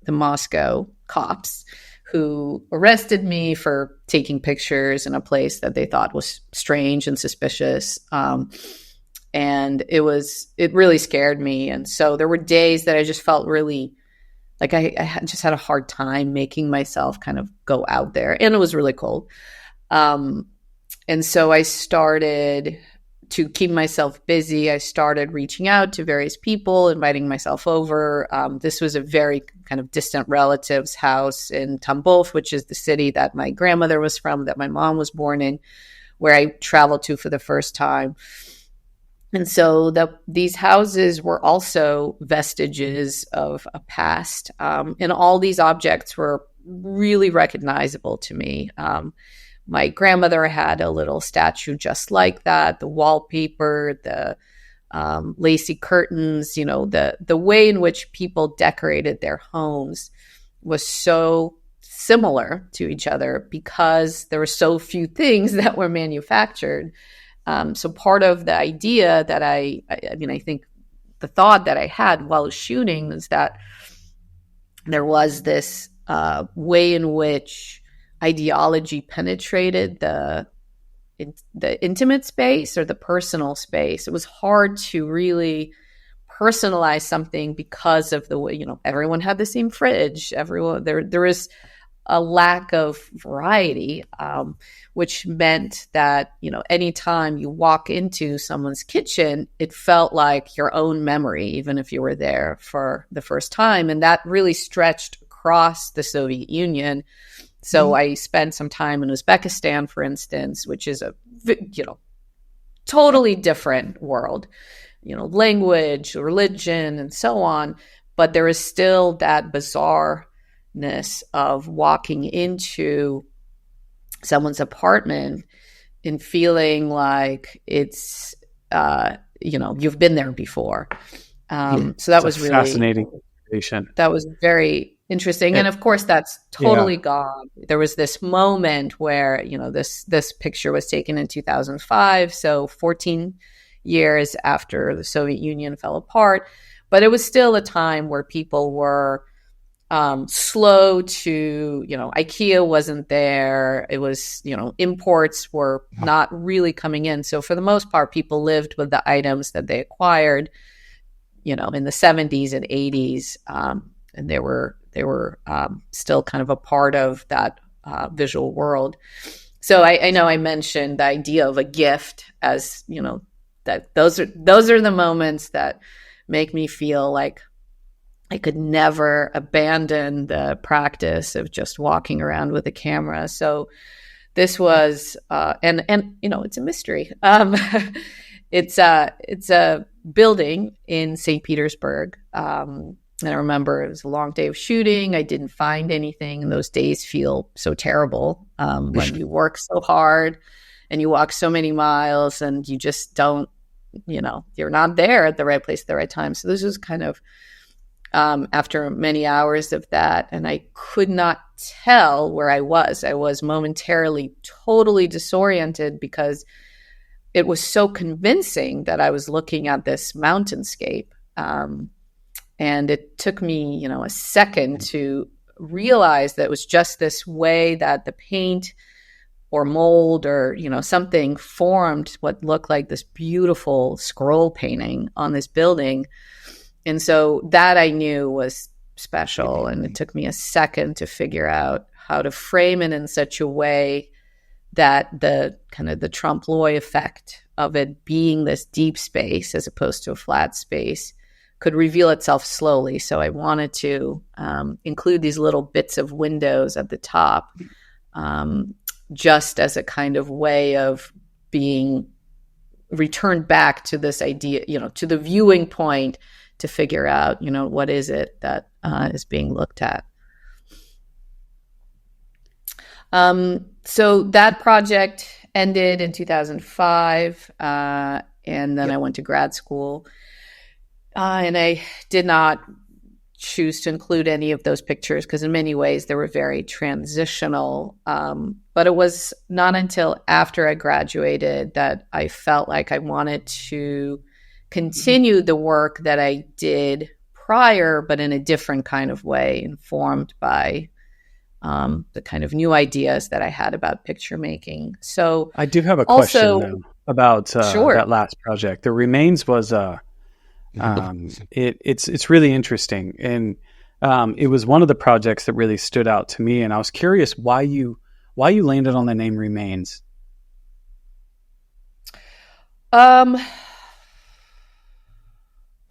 A: Moscow cops, who arrested me for taking pictures in a place that they thought was strange and suspicious. And it really scared me. And so there were days that I just felt really like just had a hard time making myself kind of go out there, and it was really cold. And so I started to keep myself busy. I started reaching out to various people, inviting myself over. This was a very kind of distant relative's house in Tambov, which is the city that my grandmother was from, that my mom was born in, where I traveled to for the first time. And so these houses were also vestiges of a past. And all these objects were really recognizable to me. My grandmother had a little statue just like that, the wallpaper, the lacy curtains, the way in which people decorated their homes was so similar to each other because there were so few things that were manufactured. So part of the idea that I think the thought that I had while shooting is that there was this way in which ideology penetrated the intimate space or the personal space. It was hard to really personalize something because of the way, everyone had the same fridge. There is a lack of variety, which meant that, anytime you walk into someone's kitchen, it felt like your own memory, even if you were there for the first time. And that really stretched across the Soviet Union. So I spent some time in Uzbekistan, for instance, which is a, totally different world, language, religion, and so on. But there is still that bizarreness of walking into someone's apartment and feeling like it's, you've been there before. So that was really
B: fascinating.
A: That was very interesting. And of course, that's totally gone. There was this moment where, this picture was taken in 2005. So 14 years after the Soviet Union fell apart. But it was still a time where people were slow to, IKEA wasn't there. It was, imports were not really coming in. So for the most part, people lived with the items that they acquired, in the 70s and 80s. And they were still kind of a part of that visual world. So I know I mentioned the idea of a gift as, that those are the moments that make me feel like I could never abandon the practice of just walking around with a camera. So this was, and it's a mystery. It's a building in St. Petersburg. And I remember it was a long day of shooting. I didn't find anything. And those days feel so terrible when you work so hard and you walk so many miles and you just don't, you're not there at the right place at the right time. So this was kind of after many hours of that. And I could not tell where I was. I was momentarily totally disoriented because it was so convincing that I was looking at this mountainscape. And it took me, a second to realize that it was just this way that the paint or mold or, something formed what looked like this beautiful scroll painting on this building. And so that I knew was special. And it took me a second to figure out how to frame it in such a way that the kind of the trompe-l'oeil effect of it being this deep space as opposed to a flat space could reveal itself slowly. So I wanted to include these little bits of windows at the top just as a kind of way of being returned back to this idea, to the viewing point to figure out, what is it that is being looked at. So that project ended in 2005, and then I went to grad school. And I did not choose to include any of those pictures because in many ways they were very transitional. But it was not until after I graduated that I felt like I wanted to continue the work that I did prior, but in a different kind of way, informed by the kind of new ideas that I had about picture making. So
B: I do have a question though, about that last project. The Remains was it's really interesting, and It was one of the projects that really stood out to me, and I was curious why you landed on the name Remains.
A: I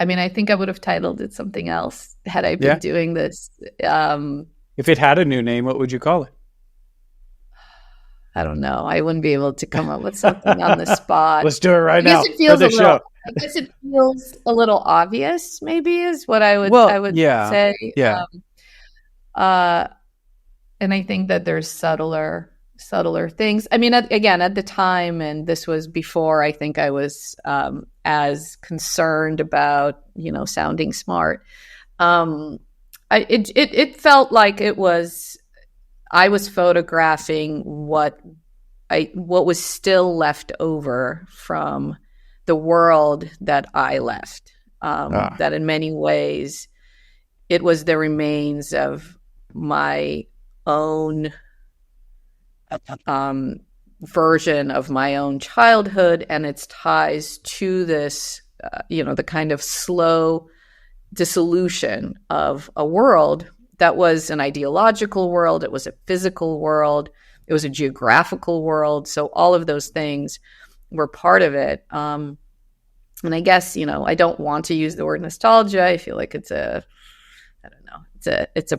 A: mean, I think I would have titled it something else had I been doing this.
B: If it had a new name, what would you call it?
A: I don't know. I wouldn't be able to come up with something on the spot.
B: Let's do it right now
A: it feels
B: for the show.
A: I guess it feels a little obvious, maybe, is what I would say.
B: Yeah.
A: And I think that there's subtler things. I mean, again, at the time, and this was before I think I was as concerned about, sounding smart. It felt like I was photographing what was still left over from the world that I left. That in many ways, it was the remains of my own version of my own childhood and its ties to this, the kind of slow dissolution of a world that was an ideological world. It was a physical world. It was a geographical world. So all of those things were part of it. And I guess, I don't want to use the word nostalgia. I feel like it's a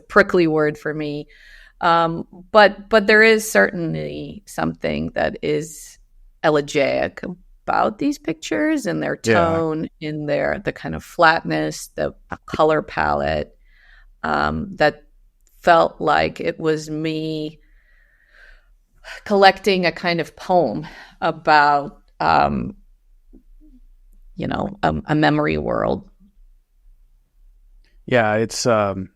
A: prickly word for me. But there is certainly something that is elegiac about these pictures and their tone, in the kind of flatness, the color palette, that felt like it was me collecting a kind of poem about, a memory world.
B: Yeah, it's and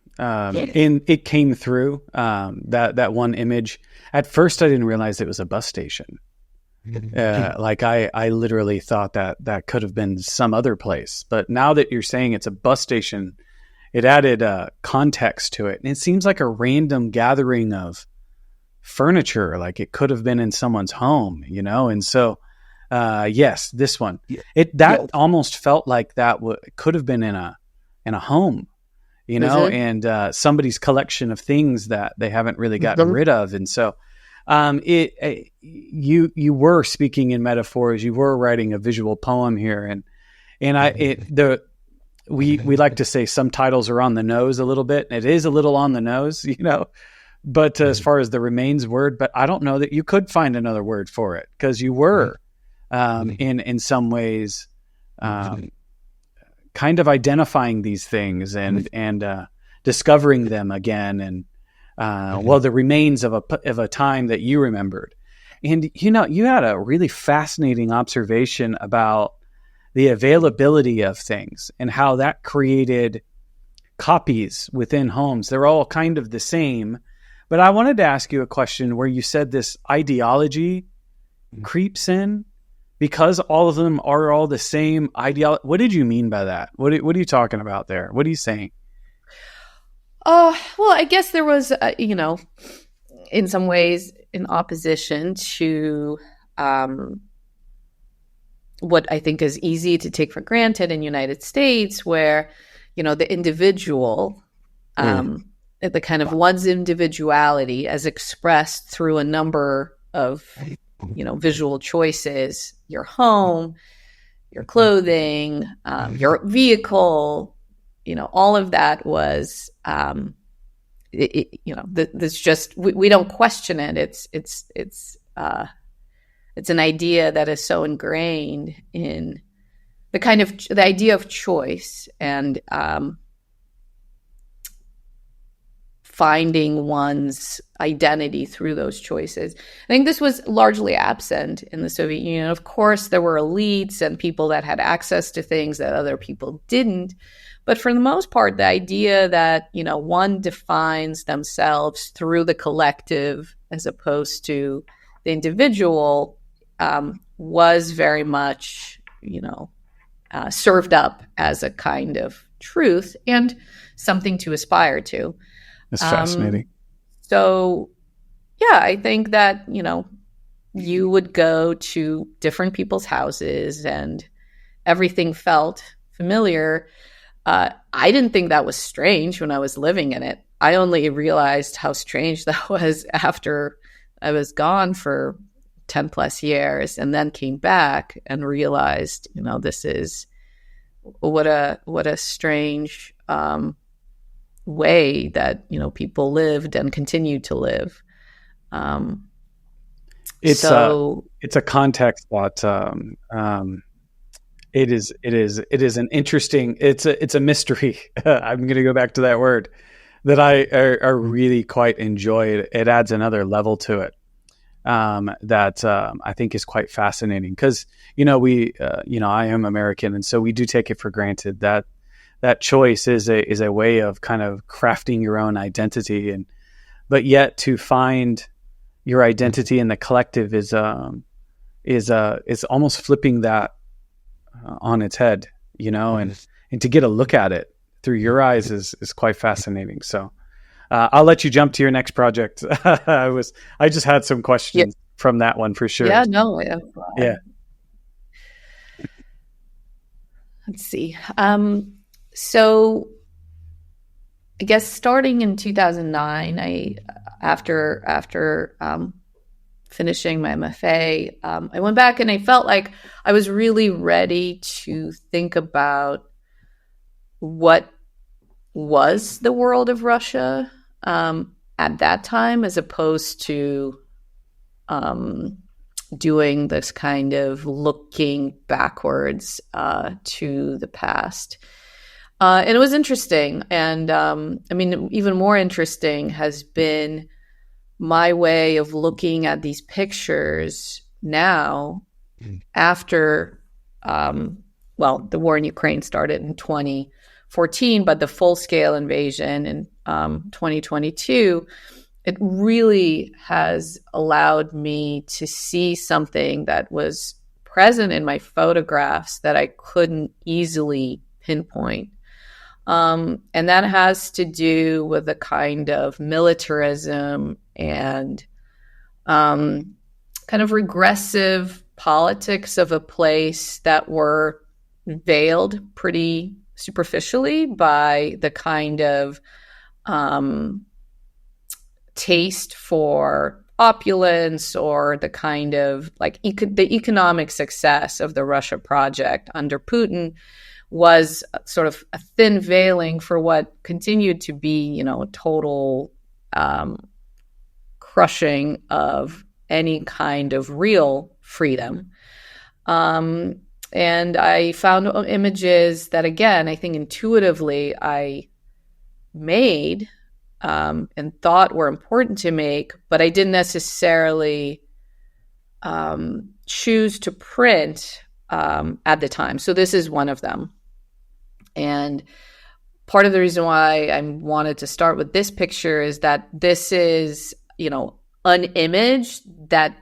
B: it came through that one image. At first, I didn't realize it was a bus station. Like I literally thought that could have been some other place. But now that you're saying it's a bus station, it added context to it. And it seems like a random gathering of furniture, like it could have been in someone's home, And so, yes, this one, almost felt like that could have been in a home. And somebody's collection of things that they haven't really gotten rid of. And so you were speaking in metaphors, you were writing a visual poem here. And we like to say some titles are on the nose a little bit. And it is a little on the nose, but as far as the remains word, but I don't know that you could find another word for it, because you were in some ways kind of identifying these things and discovering them again, and the remains of a time that you remembered. And you had a really fascinating observation about the availability of things and how that created copies within homes. They're all kind of the same, but I wanted to ask you a question where you said this ideology creeps in. Because all of them are all the same ideology. What did you mean by that? What are you talking about there? What are you saying?
A: Well, I guess there was, in some ways, in opposition to what I think is easy to take for granted in the United States, where, the individual, the kind of one's individuality as expressed through a number of visual choices, your home, your clothing, your vehicle, all of that was, this just, we don't question it. It's an idea that is so ingrained in the idea of choice and, finding one's identity through those choices. I think this was largely absent in the Soviet Union. Of course, there were elites and people that had access to things that other people didn't. But for the most part, the idea that, one defines themselves through the collective as opposed to the individual was very much, served up as a kind of truth and something to aspire to.
B: That's fascinating.
A: So, yeah, I think that, you would go to different people's houses and everything felt familiar. I didn't think that was strange when I was living in it. I only realized how strange that was after I was gone for 10 plus years and then came back and realized, this is what a strange way that, people lived and continue to live.
B: It's a context that it is an interesting, it's a mystery. I'm going to go back to that word that I really quite enjoy. It adds another level to it that I think is quite fascinating because, I am American. And so we do take it for granted that choice is a way of kind of crafting your own identity. But yet to find your identity in the collective is almost flipping that on its head, and to get a look at it through your eyes is quite fascinating. So I'll let you jump to your next project. I just had some questions from that one for sure.
A: Yeah, no.
B: Yeah.
A: Let's see. So I guess starting in 2009, after finishing my MFA, I went back and I felt like I was really ready to think about what was the world of Russia at that time, as opposed to doing this kind of looking backwards to the past. And it was interesting. And even more interesting has been my way of looking at these pictures now after, the war in Ukraine started in 2014, but the full-scale invasion in 2022, it really has allowed me to see something that was present in my photographs that I couldn't easily pinpoint. And that has to do with the kind of militarism and kind of regressive politics of a place that were veiled pretty superficially by the kind of taste for opulence or the kind of the economic success of the Russia project under Putin was sort of a thin veiling for what continued to be, a total crushing of any kind of real freedom. And I found images that, again, I think intuitively I made and thought were important to make, but I didn't necessarily choose to print at the time. So this is one of them. And part of the reason why I wanted to start with this picture is that this is, an image that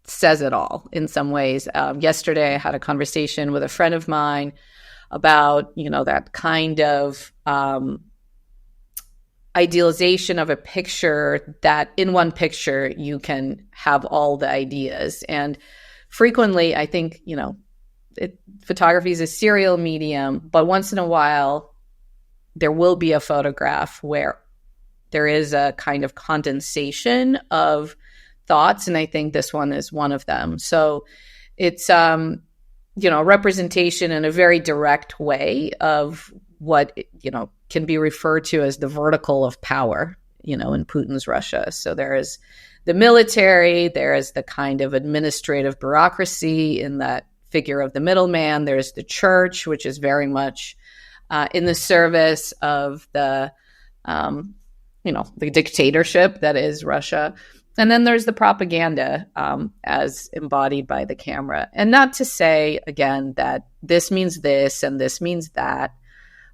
A: says it all in some ways. Yesterday, I had a conversation with a friend of mine about, that kind of idealization of a picture that in one picture you can have all the ideas. And frequently, I think, photography is a serial medium, but once in a while, there will be a photograph where there is a kind of condensation of thoughts, and I think this one is one of them. So it's, a representation in a very direct way of what, can be referred to as the vertical of power, in Putin's Russia. So there is the military, there is the kind of administrative bureaucracy in that figure of the middleman. There's the church, which is very much in the service of the, the dictatorship that is Russia. And then there's the propaganda as embodied by the camera. And not to say, again, that this means this and this means that,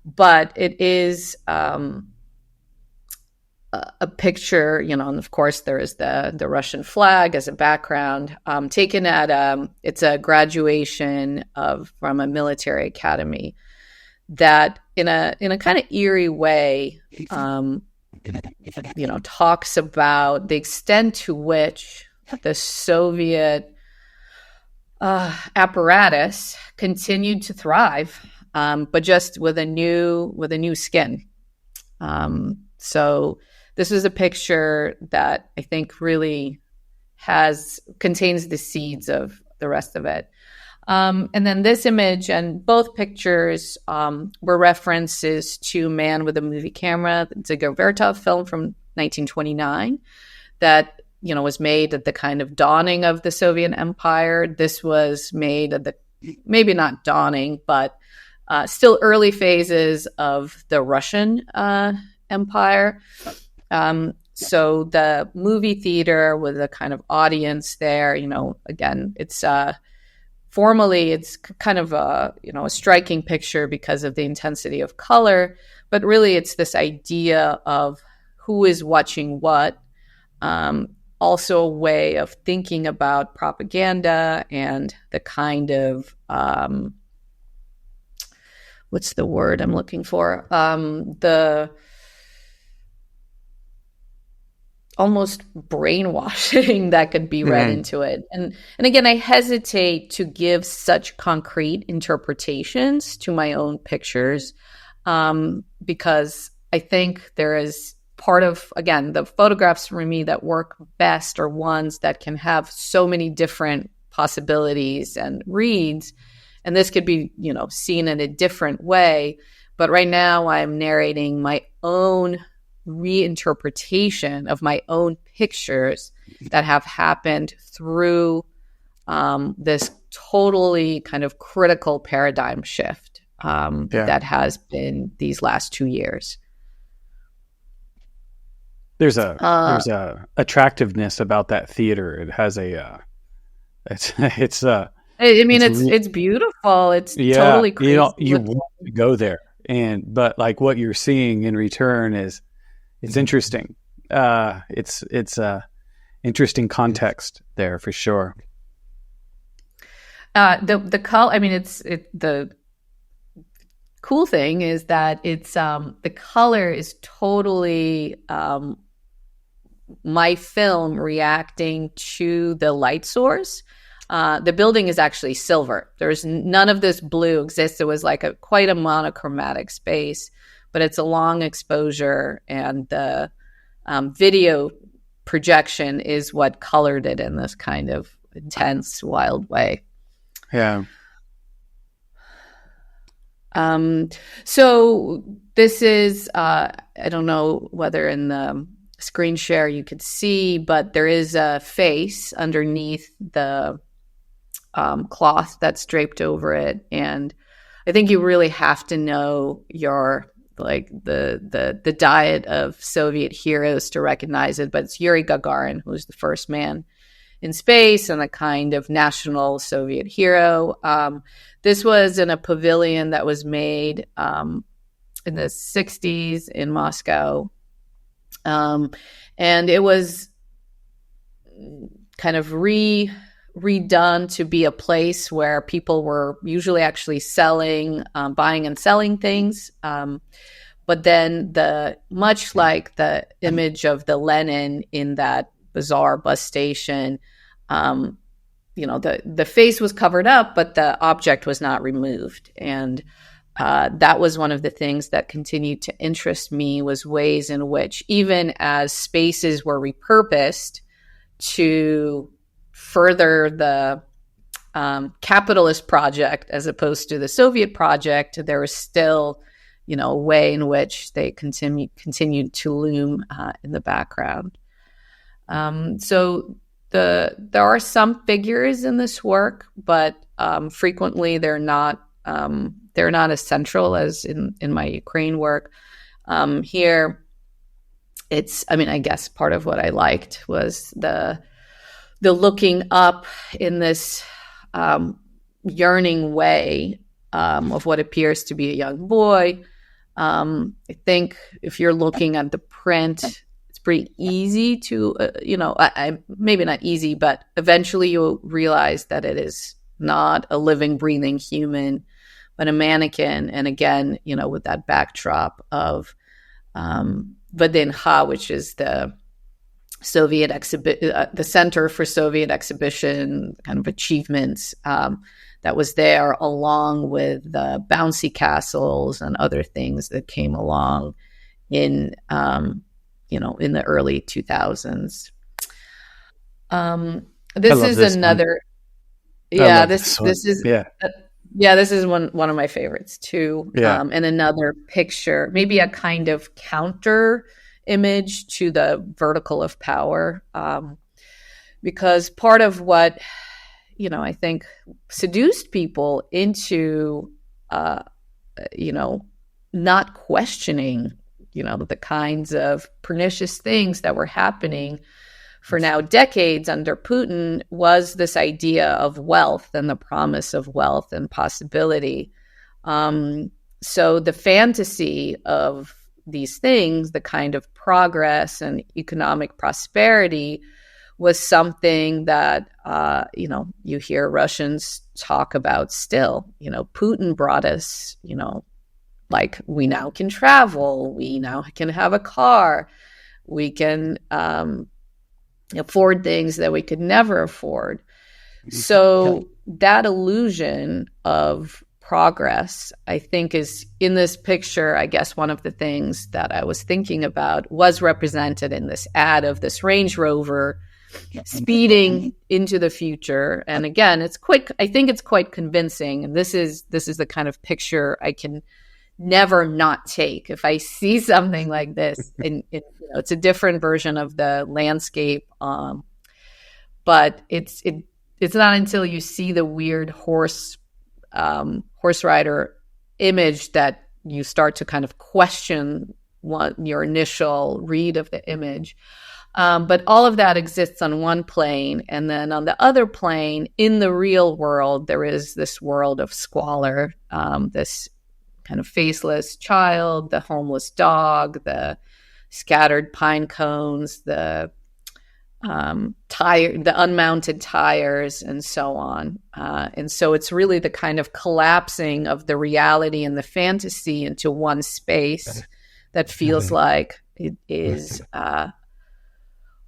A: but it is a picture, and of course there is the Russian flag as a background, taken at it's a graduation from a military academy that in a kind of eerie way, talks about the extent to which the Soviet apparatus continued to thrive but just with a new skin. So this is a picture that I think really contains the seeds of the rest of it. And then this image and both pictures were references to Man with a Movie Camera, the Dziga Vertov film from 1929 that, was made at the kind of dawning of the Soviet Empire. This was made at the, maybe not dawning, but still early phases of the Russian Empire. So the movie theater with a kind of audience there, again, it's formally, it's kind of a striking picture because of the intensity of color, but really it's this idea of who is watching what. Also a way of thinking about propaganda and the kind of, what's the word I'm looking for? The almost brainwashing that could be read into it. And again, I hesitate to give such concrete interpretations to my own pictures because I think there is part of, again, the photographs for me that work best are ones that can have so many different possibilities and reads. And this could be, seen in a different way. But right now I'm narrating my own reinterpretation of my own pictures that have happened through this totally kind of critical paradigm shift that has been these last 2 years.
B: There's a attractive about that theater. It has
A: it's beautiful. It's totally crazy.
B: You want to go there, but like what you're seeing in return it's interesting. It's interesting context there for sure.
A: The color. The cool thing is that it's the color is totally my film reacting to the light source. The building is actually silver. There's none of this blue exists. It was like quite a monochromatic space, but it's a long exposure, and the video projection is what colored it in this kind of intense, wild way.
B: Yeah.
A: So this is, I don't know whether in the screen share you could see, but there is a face underneath the cloth that's draped over it. And I think you really have to know the diet of Soviet heroes to recognize it. But it's Yuri Gagarin, who's the first man in space and a kind of national Soviet hero. This was in a pavilion that was made in the 60s in Moscow. And it was kind of redone to be a place where people were usually actually buying and selling things. But then much like the image of the Lenin in that bizarre bus station, the face was covered up, but the object was not removed. And that was one of the things that continued to interest me, was ways in which, even as spaces were repurposed to further the capitalist project as opposed to the Soviet project, there was still, a way in which they continued to loom in the background. So there are some figures in this work, but frequently they're not as central as in my Ukraine work. Here, I guess part of what I liked was the looking up in this yearning way of what appears to be a young boy. I think if you're looking at the print, it's pretty easy to, maybe not easy, but eventually you'll realize that it is not a living, breathing human, but a mannequin. And again, with that backdrop of Vdinha, which is the Soviet the Center for Soviet Exhibition kind of achievements that that was there, along with the bouncy castles and other things that came along in in the early 2000s. This is another. Yeah, this is this is one of my favorites too.
B: Yeah.
A: And another picture, maybe a kind of counter image to the vertical of power, because part of what I think seduced people into not questioning the kinds of pernicious things that were happening for now decades under Putin was this idea of wealth and the promise of wealth and possibility. So the fantasy of these things, the kind of progress and economic prosperity, was something that, you hear Russians talk about still. Putin brought us, like, we now can travel, we now can have a car, we can afford things that we could never afford. So that illusion of progress, I think, is in this picture. I guess one of the things that I was thinking about was represented in this ad of this Range Rover speeding into the future. And again, I think it's quite convincing. And this is the kind of picture I can never not take. If I see something like this, and it's a different version of the landscape, but it's not until you see the weird horse rider image that you start to kind of question what your initial read of the image. But all of that exists on one plane, and then on the other plane, in the real world, there is this world of squalor, this kind of faceless child, the homeless dog, the scattered pine cones, the the unmounted tires, and so on. And so it's really the kind of collapsing of the reality and the fantasy into one space that feels like it is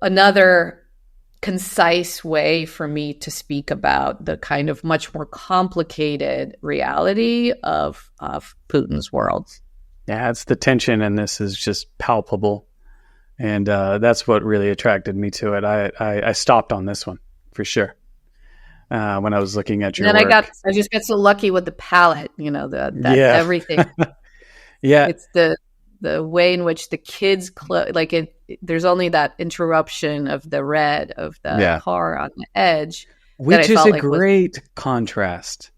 A: another concise way for me to speak about the kind of much more complicated reality of Putin's world.
B: Yeah, it's the tension, and this is just palpable. And that's what really attracted me to it. I stopped on this one for sure when I was looking at your
A: and then
B: work.
A: I just got so lucky with the palette, everything.
B: Yeah,
A: it's the way in which the kids there's only that interruption of the red of the car on the edge,
B: which is a great contrast,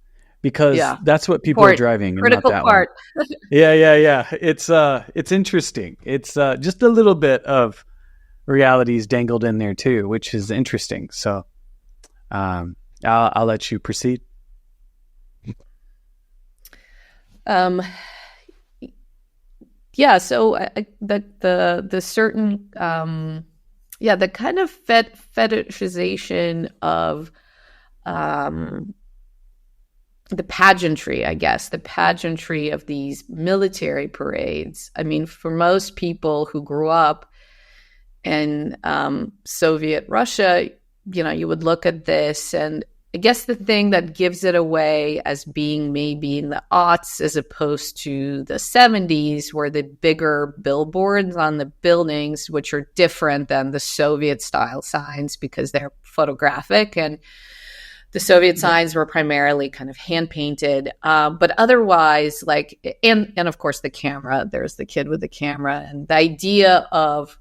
B: because that's what people are driving.
A: Critical
B: and not that
A: part.
B: One. Yeah. It's interesting. It's just a little bit of realities dangled in there too, which is interesting. So I'll let you proceed.
A: Yeah, so the certain the kind of fetishization of the pageantry, I guess, the pageantry of these military parades. I mean, for most people who grew up in Soviet Russia, you would look at this, and I guess the thing that gives it away as being maybe in the aughts as opposed to the 70s were the bigger billboards on the buildings, which are different than the Soviet style signs because they're photographic, and the Soviet signs were primarily kind of hand painted. But otherwise, and of course the camera, there's the kid with the camera, and the idea of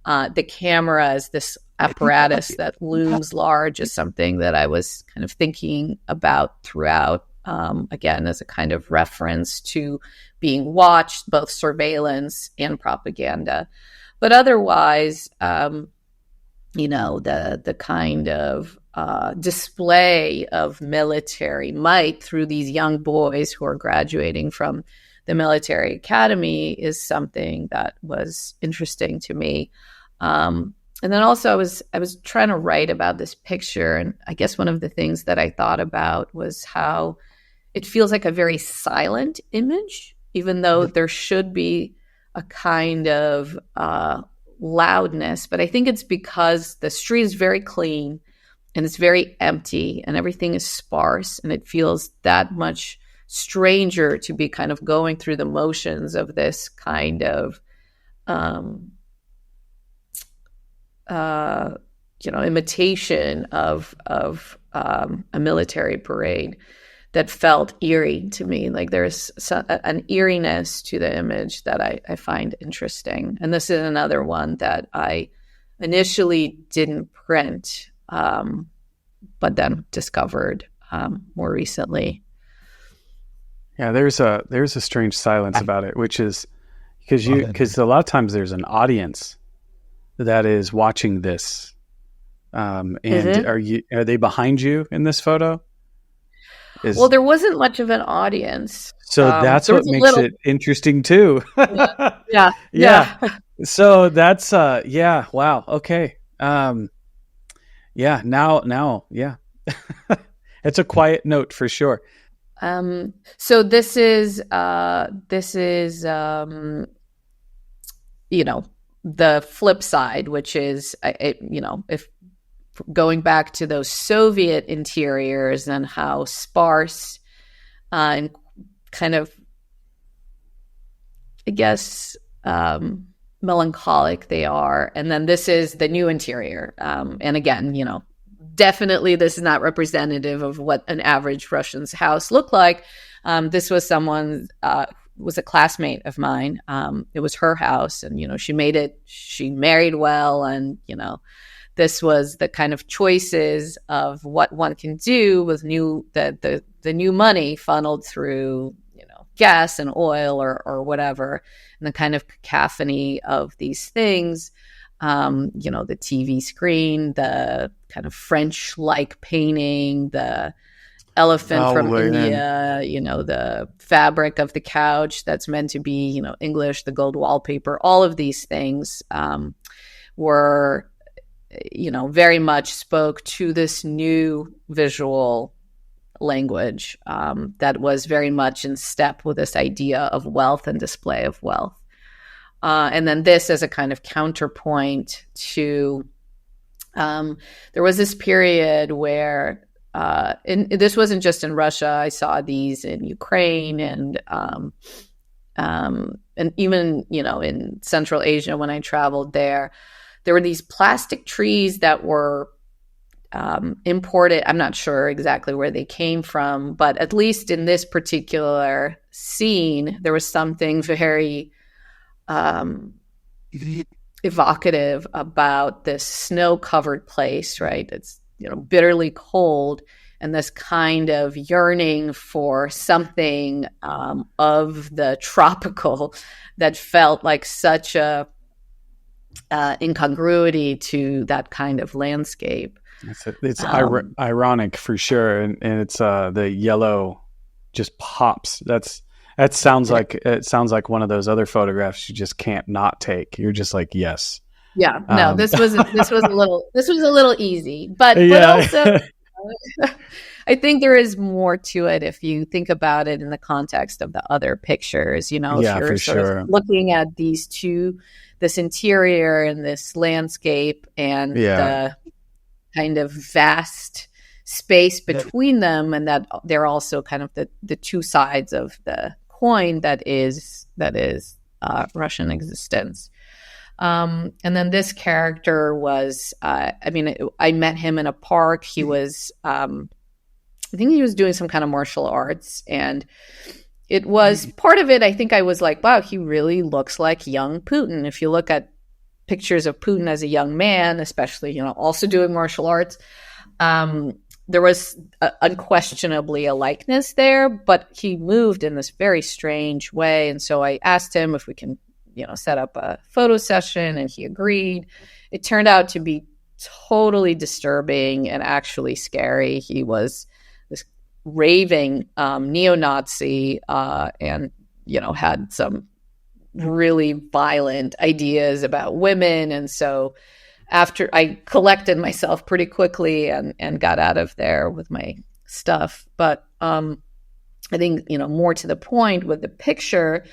A: the camera as this apparatus that looms large is something that I was kind of thinking about throughout, again, as a kind of reference to being watched, both surveillance and propaganda. But otherwise, the kind of display of military might through these young boys who are graduating from the military academy is something that was interesting to me. And then also I was trying to write about this picture, and I guess one of the things that I thought about was how it feels like a very silent image, even though there should be a kind of loudness. But I think it's because the street is very clean. and it's very empty and everything is sparse, and it feels that much stranger to be kind of going through the motions of this kind of imitation of a military parade that felt eerie to me. Like there's an eeriness to the image that I find interesting. And this is another one that I initially didn't print, but then discovered more recently.
B: Yeah, there's a strange silence about it, which is because a lot of times there's an audience that is watching this. And are they behind you in this photo?
A: Well, there wasn't much of an audience.
B: So that's what makes it interesting too.
A: Yeah.
B: So that's wow. Okay. Now. It's a quiet note for sure.
A: So this is the flip side, which is, if going back to those Soviet interiors and how sparse and kind of, I guess, melancholic they are. And then this is the new interior. And again, definitely this is not representative of what an average Russian's house looked like. This was was a classmate of mine. It was her house, and, she made it, she married well. And, this was the kind of choices of what one can do with the new money funneled through, gas and oil or whatever, and the kind of cacophony of these things, the TV screen, the kind of French-like painting, the elephant from India, the fabric of the couch that's meant to be, English, the gold wallpaper, all of these things were, very much spoke to this new visual language that was very much in step with this idea of wealth and display of wealth. And then this as a kind of counterpoint to, there was this period where, this wasn't just in Russia, I saw these in Ukraine and even, in Central Asia when I traveled there were these plastic trees that were imported. I'm not sure exactly where they came from, but at least in this particular scene, there was something very evocative about this snow-covered place, right? It's, bitterly cold, and this kind of yearning for something of the tropical that felt like such a incongruity to that kind of landscape.
B: It's ironic for sure, and it's the yellow just pops. That sounds like one of those other photographs you just can't not take. You're just like, yes.
A: Yeah. No, this was a little easy, but also I think there is more to it if you think about it in the context of the other pictures. If you're sort of looking at this interior and this landscape and the kind of vast space between them, and that they're also kind of the two sides of the coin that is Russian existence. And then this character was, I met him in a park. He was, I think he was doing some kind of martial arts, and it was part of it. I think I was like, wow, he really looks like young Putin. If you look at pictures of Putin as a young man, especially, also doing martial arts, there was unquestionably a likeness there, but he moved in this very strange way. And so I asked him if we can, set up a photo session, and he agreed. It turned out to be totally disturbing and actually scary. He was this raving neo-Nazi and, had some really violent ideas about women. And so after I collected myself pretty quickly and got out of there with my stuff. But I think, more to the point with the picture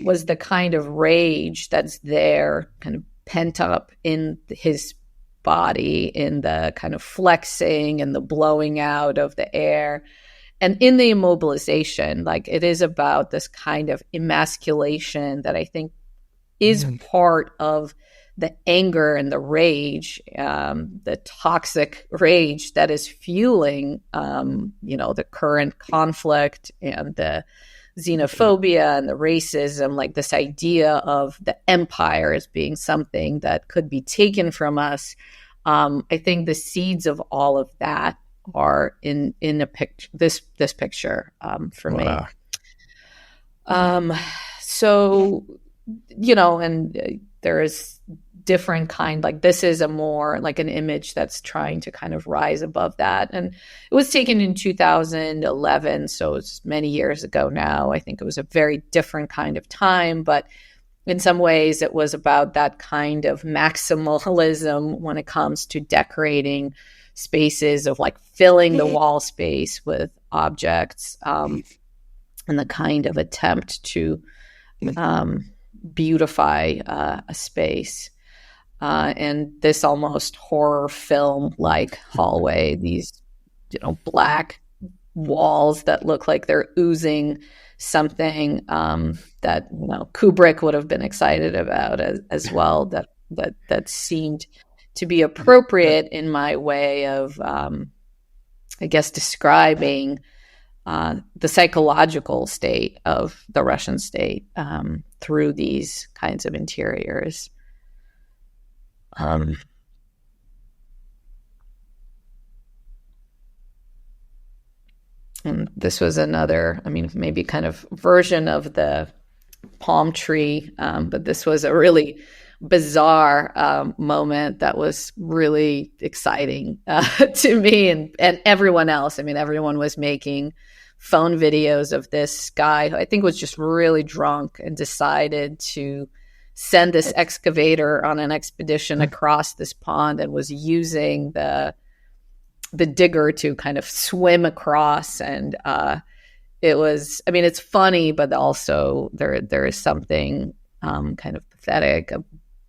A: was the kind of rage that's there, kind of pent up in his body in the kind of flexing and the blowing out of the air. And in the immobilization, like it is about this kind of emasculation that I think is part of the anger and the rage, the toxic rage that is fueling, the current conflict and the xenophobia and the racism, like this idea of the empire as being something that could be taken from us. I think the seeds of all of that are in a picture, this picture for me. So, and there is different kind, like this is a more like an image that's trying to kind of rise above that. And it was taken in 2011. So it's many years ago now. I think it was a very different kind of time, but in some ways it was about that kind of maximalism when it comes to decorating spaces, of like filling the wall space with objects, and the kind of attempt to beautify a space. And this almost horror film-like hallway, these, black walls that look like they're oozing something that Kubrick would have been excited about as well. That seemed to be appropriate in my way of, I guess, describing the psychological state of the Russian state through these kinds of interiors. And this was another, maybe kind of version of the palm tree, but this was a really bizarre moment that was really exciting to me and everyone else. Everyone was making phone videos of this guy who I think was just really drunk and decided to send this excavator on an expedition across this pond and was using the digger to kind of swim across. And it was, it's funny, but also there is something kind of pathetic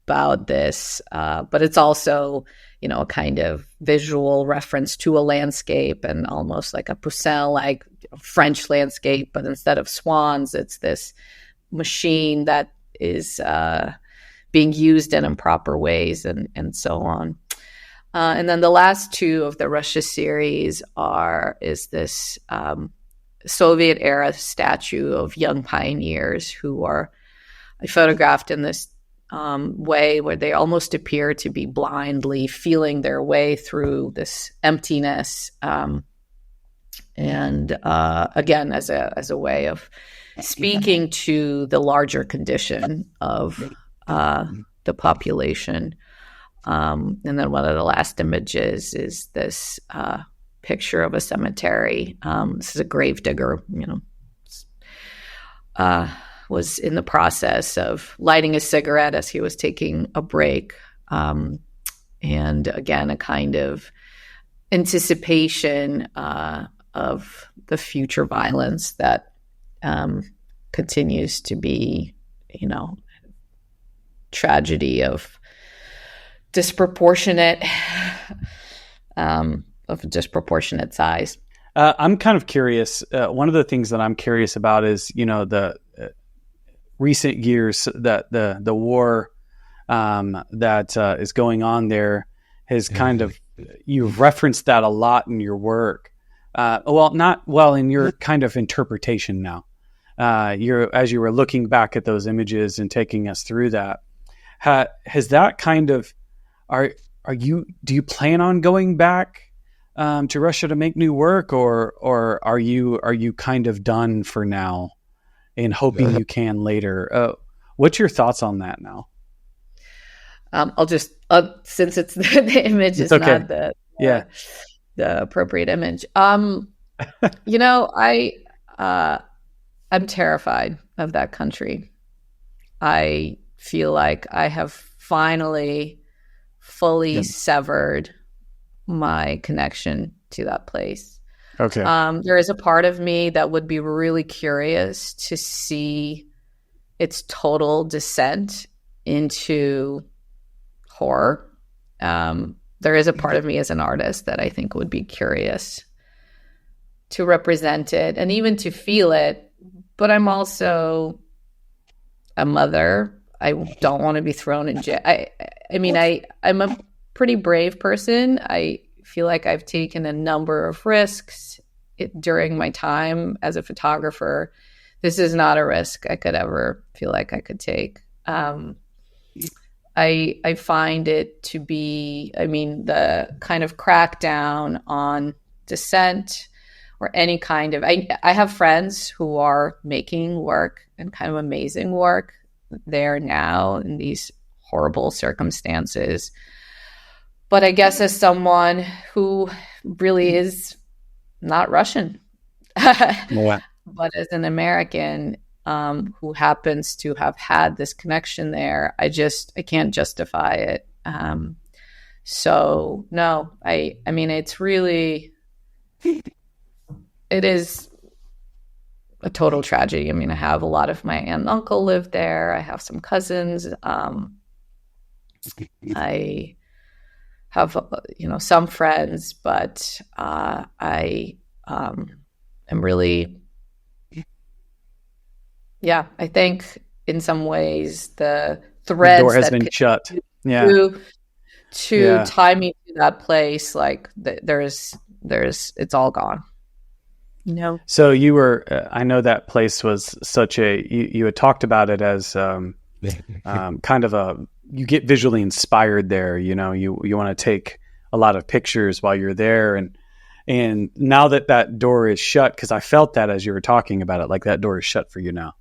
A: about this, but it's also, a kind of visual reference to a landscape and almost like a Poussin, like French landscape, but instead of swans, it's this machine that is being used in improper ways and so on. And then the last two of the Russia series is this Soviet era statue of young pioneers who are photographed in this way where they almost appear to be blindly feeling their way through this emptiness. And again, as a way of speaking to the larger condition of the population. And then one of the last images is this picture of a cemetery. This is a gravedigger, was in the process of lighting a cigarette as he was taking a break. And again, a kind of anticipation of the future violence that continues to be, tragedy of disproportionate size.
B: I'm kind of curious. One of the things that I'm curious about is, the recent years that the war that is going on there has kind of, you've referenced that a lot in your work. In your kind of interpretation now. As you were looking back at those images and taking us through that, has that kind of, do you plan on going back to Russia to make new work, or are you kind of done for now and hoping you can later? What's your thoughts on that now?
A: I'll just since it's the image is okay. Not the appropriate image. I'm terrified of that country. I feel like I have finally fully severed my connection to that place.
B: Okay.
A: There is a part of me that would be really curious to see its total descent into horror. there is a part of me as an artist that I think would be curious to represent it and even to feel it. But I'm also a mother. I don't want to be thrown in jail. I'm a pretty brave person. I feel like I've taken a number of risks during my time as a photographer. This is not a risk I could ever feel like I could take. I find it to be, the kind of crackdown on dissent or any kind of, I have friends who are making work and kind of amazing work there now in these horrible circumstances. But I guess as someone who really is not Russian, but as an American who happens to have had this connection there, I can't justify it. So no, it's really, it is a total tragedy. I have a lot of my aunt and uncle live there. I have some cousins. I have, some friends, but I am really, I think in some ways the threads
B: the door has been shut.
A: To tie me to that place, like there's it's all gone.
B: So you were, I know that place was such you had talked about it as kind of you get visually inspired there, you want to take a lot of pictures while you're there. And now that door is shut, because I felt that as you were talking about it, like that door is shut for you now.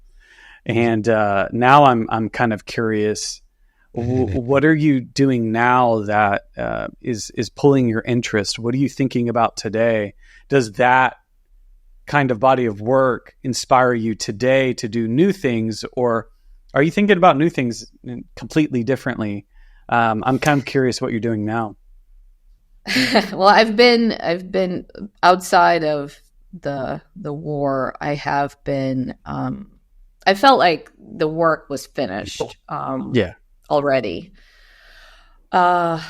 B: And now I'm kind of curious, what are you doing now that is pulling your interest? What are you thinking about today? Does that kind of body of work inspire you today to do new things, or are you thinking about new things completely differently? I'm kind of curious what you're doing now.
A: Well, I've been outside of the war. I have been. I felt like the work was finished. Already. And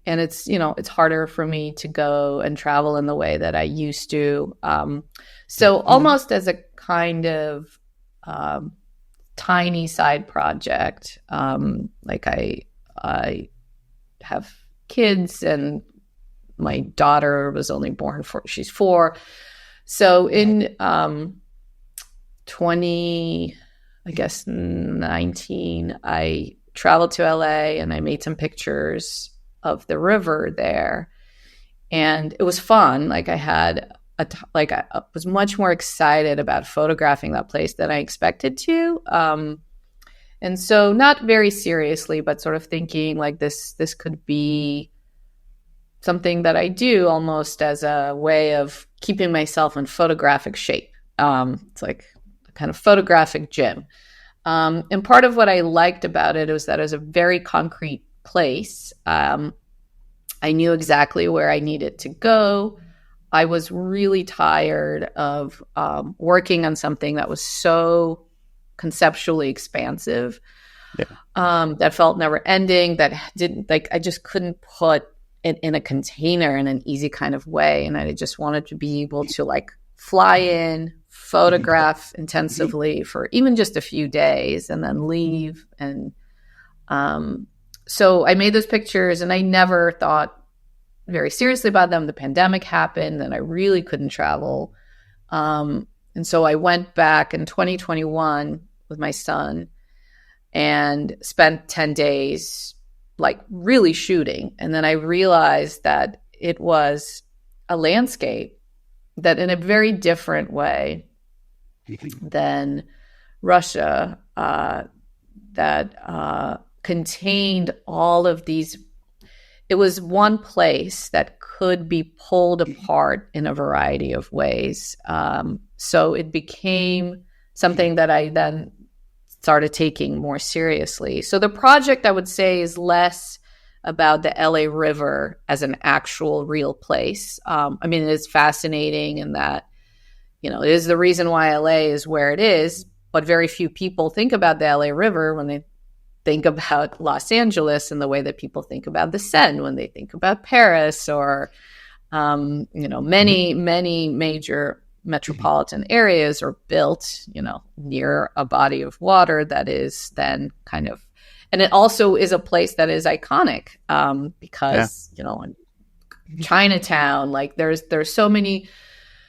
A: it's harder for me to go and travel in the way that I used to. So almost as a kind of tiny side project, like I have kids and my daughter was only born she's 4. So in 2019, I traveled to LA and I made some pictures of the river there, and it was fun. Like I had I was much more excited about photographing that place than I expected to. And so not very seriously, but sort of thinking like this could be something that I do almost as a way of keeping myself in photographic shape. It's like a kind of photographic gym. And part of what I liked about it was that it was a very concrete place. I knew exactly where I needed to go. I was really tired of working on something that was so conceptually expansive, that felt never ending, that didn't, like, I just couldn't put it in a container in an easy kind of way. And I just wanted to be able to like fly in, photograph intensively for even just a few days and then leave. And so I made those pictures and I never thought very seriously about them. The pandemic happened and I really couldn't travel. And so I went back in 2021 with my son and spent 10 days like really shooting. And then I realized that it was a landscape that in a very different way than Russia, that contained all of these. It was one place that could be pulled apart in a variety of ways. So it became something that I then started taking more seriously. So the project, I would say, is less about the LA River as an actual real place. I mean, it is fascinating in that, it is the reason why LA is where it is, but very few people think about the LA River when they think about Los Angeles and the way that people think about the Seine when they think about Paris, or many major metropolitan areas are built, near a body of water that is then kind of, and it also is a place that is iconic because, in Chinatown, like there's so many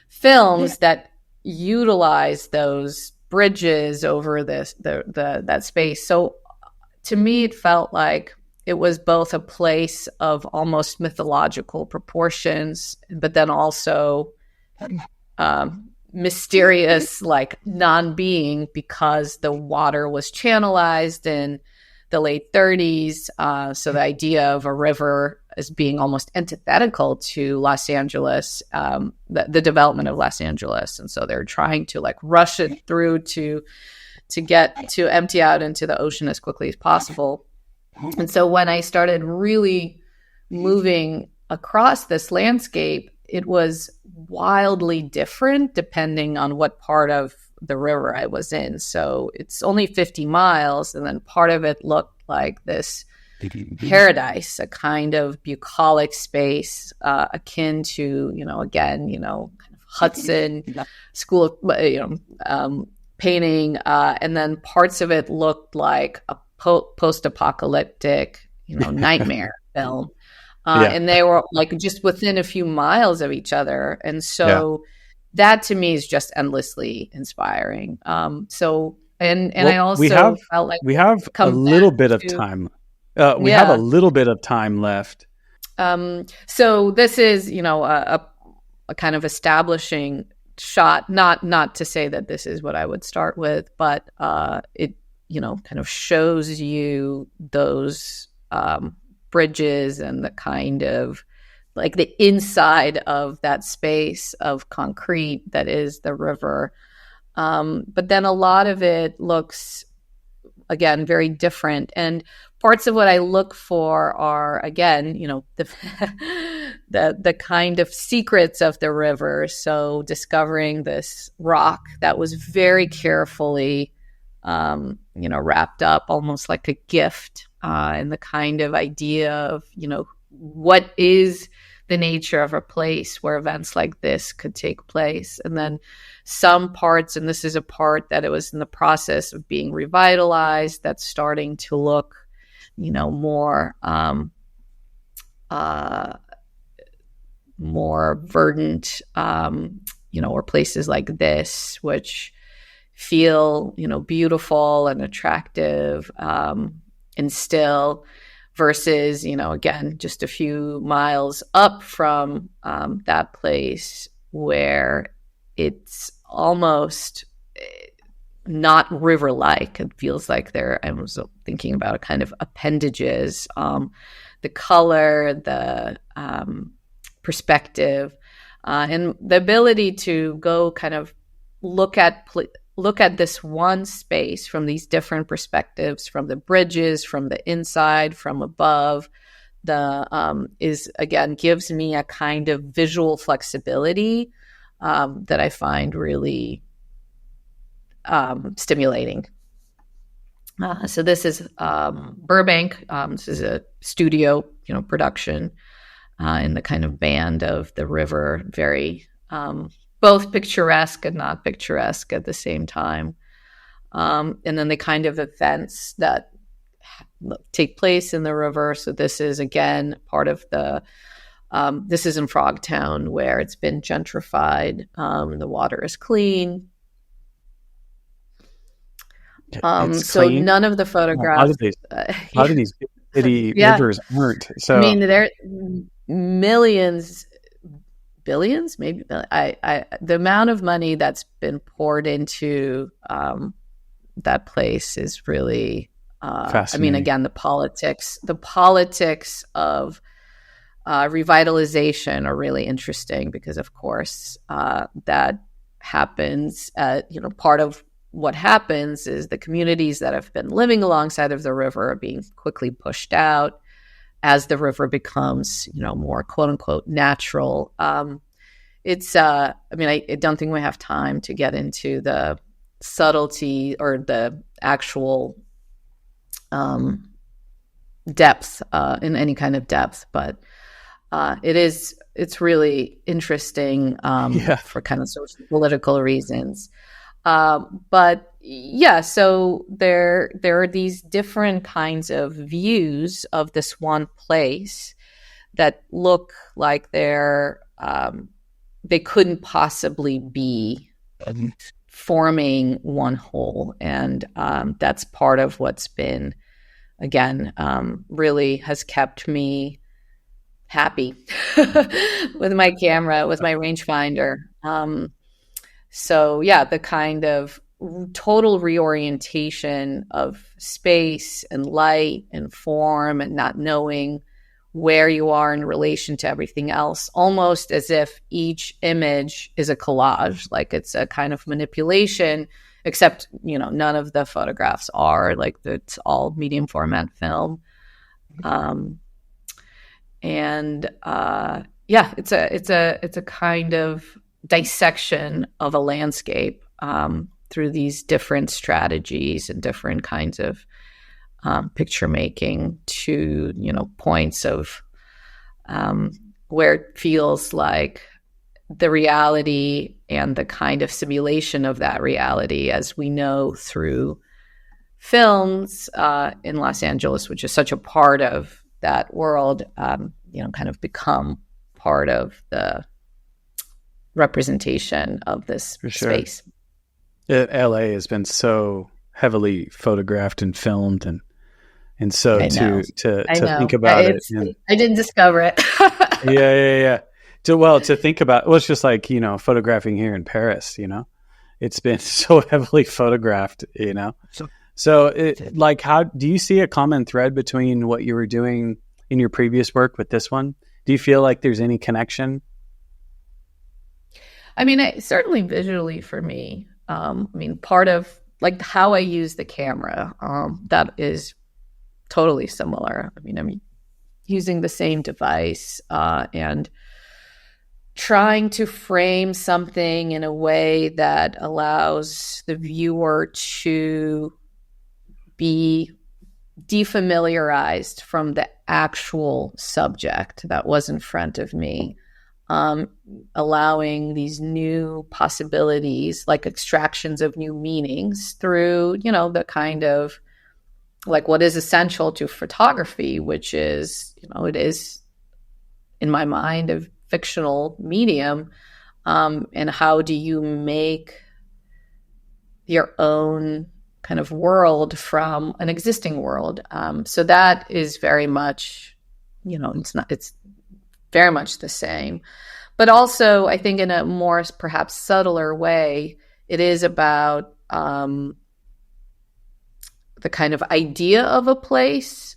A: films that utilize those bridges over that space. So to me, it felt like it was both a place of almost mythological proportions, but then also mysterious, like non-being, because the water was channelized in the late 30s. So the idea of a river as being almost antithetical to Los Angeles, the development of Los Angeles. And so they're trying to like rush it through to get to empty out into the ocean as quickly as possible. And so when I started really moving across this landscape, it was wildly different depending on what part of the river I was in. So it's only 50 miles, and then part of it looked like this paradise, a kind of bucolic space akin to, kind of Hudson School of painting. And then parts of it looked like a post-apocalyptic, nightmare film. And they were like just within a few miles of each other. And so that to me is just endlessly inspiring. I also felt like
B: we have a little bit of time. We have a little bit of time left.
A: So this is, a kind of establishing shot, not to say that this is what I would start with, but it, kind of shows you those bridges and the kind of like the inside of that space of concrete that is the river. But then a lot of it looks, again, very different. And parts of what I look for are, again, the kind of secrets of the river. So discovering this rock that was very carefully, wrapped up almost like a gift, and the kind of idea of, what is the nature of a place where events like this could take place. And then some parts, and this is a part that it was in the process of being revitalized, that's starting to look, more verdant, or places like this, which feel, beautiful and attractive, and still, versus, again, just a few miles up from that place where it's almost not river-like. It feels like I was thinking about a kind of appendages, the color, the perspective, and the ability to go kind of look at this one space from these different perspectives, from the bridges, from the inside, from above. Gives me a kind of visual flexibility that I find really stimulating. So this is Burbank. This is a studio, production in the kind of band of the river, very both picturesque and not picturesque at the same time. And then the kind of events that take place in the river. So this is, again, part of this is in Frogtown, where it's been gentrified. The water is clean. So clean. None of the photographs.
B: How do these city rivers aren't? So
A: I mean, there are millions, billions, maybe. The amount of money that's been poured into that place is really. I mean, again, the politics of revitalization are really interesting because, of course, that happens. Part of what happens is the communities that have been living alongside of the river are being quickly pushed out as the river becomes, more quote unquote natural. I don't think we have time to get into the subtlety or the actual depth, in any kind of depth, but it's really interesting for kind of social political reasons. But yeah, so there are these different kinds of views of this one place that look like they couldn't possibly be forming one whole, and that's part of what's been, again, really has kept me happy with my camera, with my rangefinder. So yeah, the kind of total reorientation of space and light and form, and not knowing where you are in relation to everything else, almost as if each image is a collage, like it's a kind of manipulation, except, none of the photographs are, like, it's all medium format film. It's a kind of dissection of a landscape through these different strategies and different kinds of picture making to, points of where it feels like the reality and the kind of simulation of that reality, as we know through films in Los Angeles, which is such a part of that world, kind of become part of the representation of this space.
B: LA has been so heavily photographed and filmed, and so to think about it.
A: I didn't discover it.
B: Yeah. To think about, it's just like, photographing here in Paris, it's been so heavily photographed, So how do you see a common thread between what you were doing in your previous work with this one? Do you feel like there's any connection?
A: I mean, certainly visually for me, part of like how I use the camera, that is totally similar. I'm using the same device and trying to frame something in a way that allows the viewer to be defamiliarized from the actual subject that was in front of me, allowing these new possibilities, like extractions of new meanings through, the kind of like what is essential to photography, which is, it is, in my mind, a fictional medium. And how do you make your own kind of world from an existing world? So that is very much, it's very much the same. But also, I think in a more perhaps subtler way, it is about the kind of idea of a place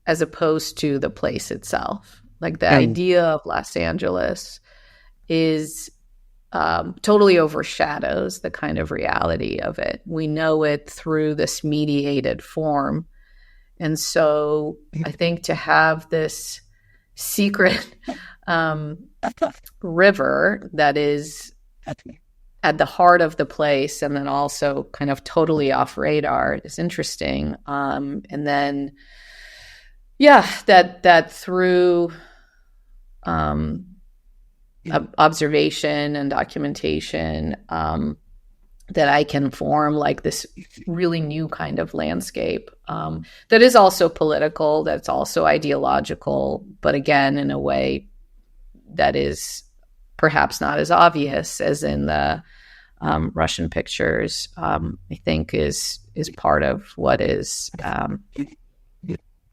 A: as opposed to the place itself. Like the idea of Los Angeles is totally overshadows the kind of reality of it. We know it through this mediated form. And so I think to have this secret river that is at the heart of the place and then also kind of totally off radar is interesting. And then, that through observation and documentation, that I can form like this really new kind of landscape that is also political, that's also ideological, but again, in a way that is perhaps not as obvious as in the Russian pictures. I think is part of what is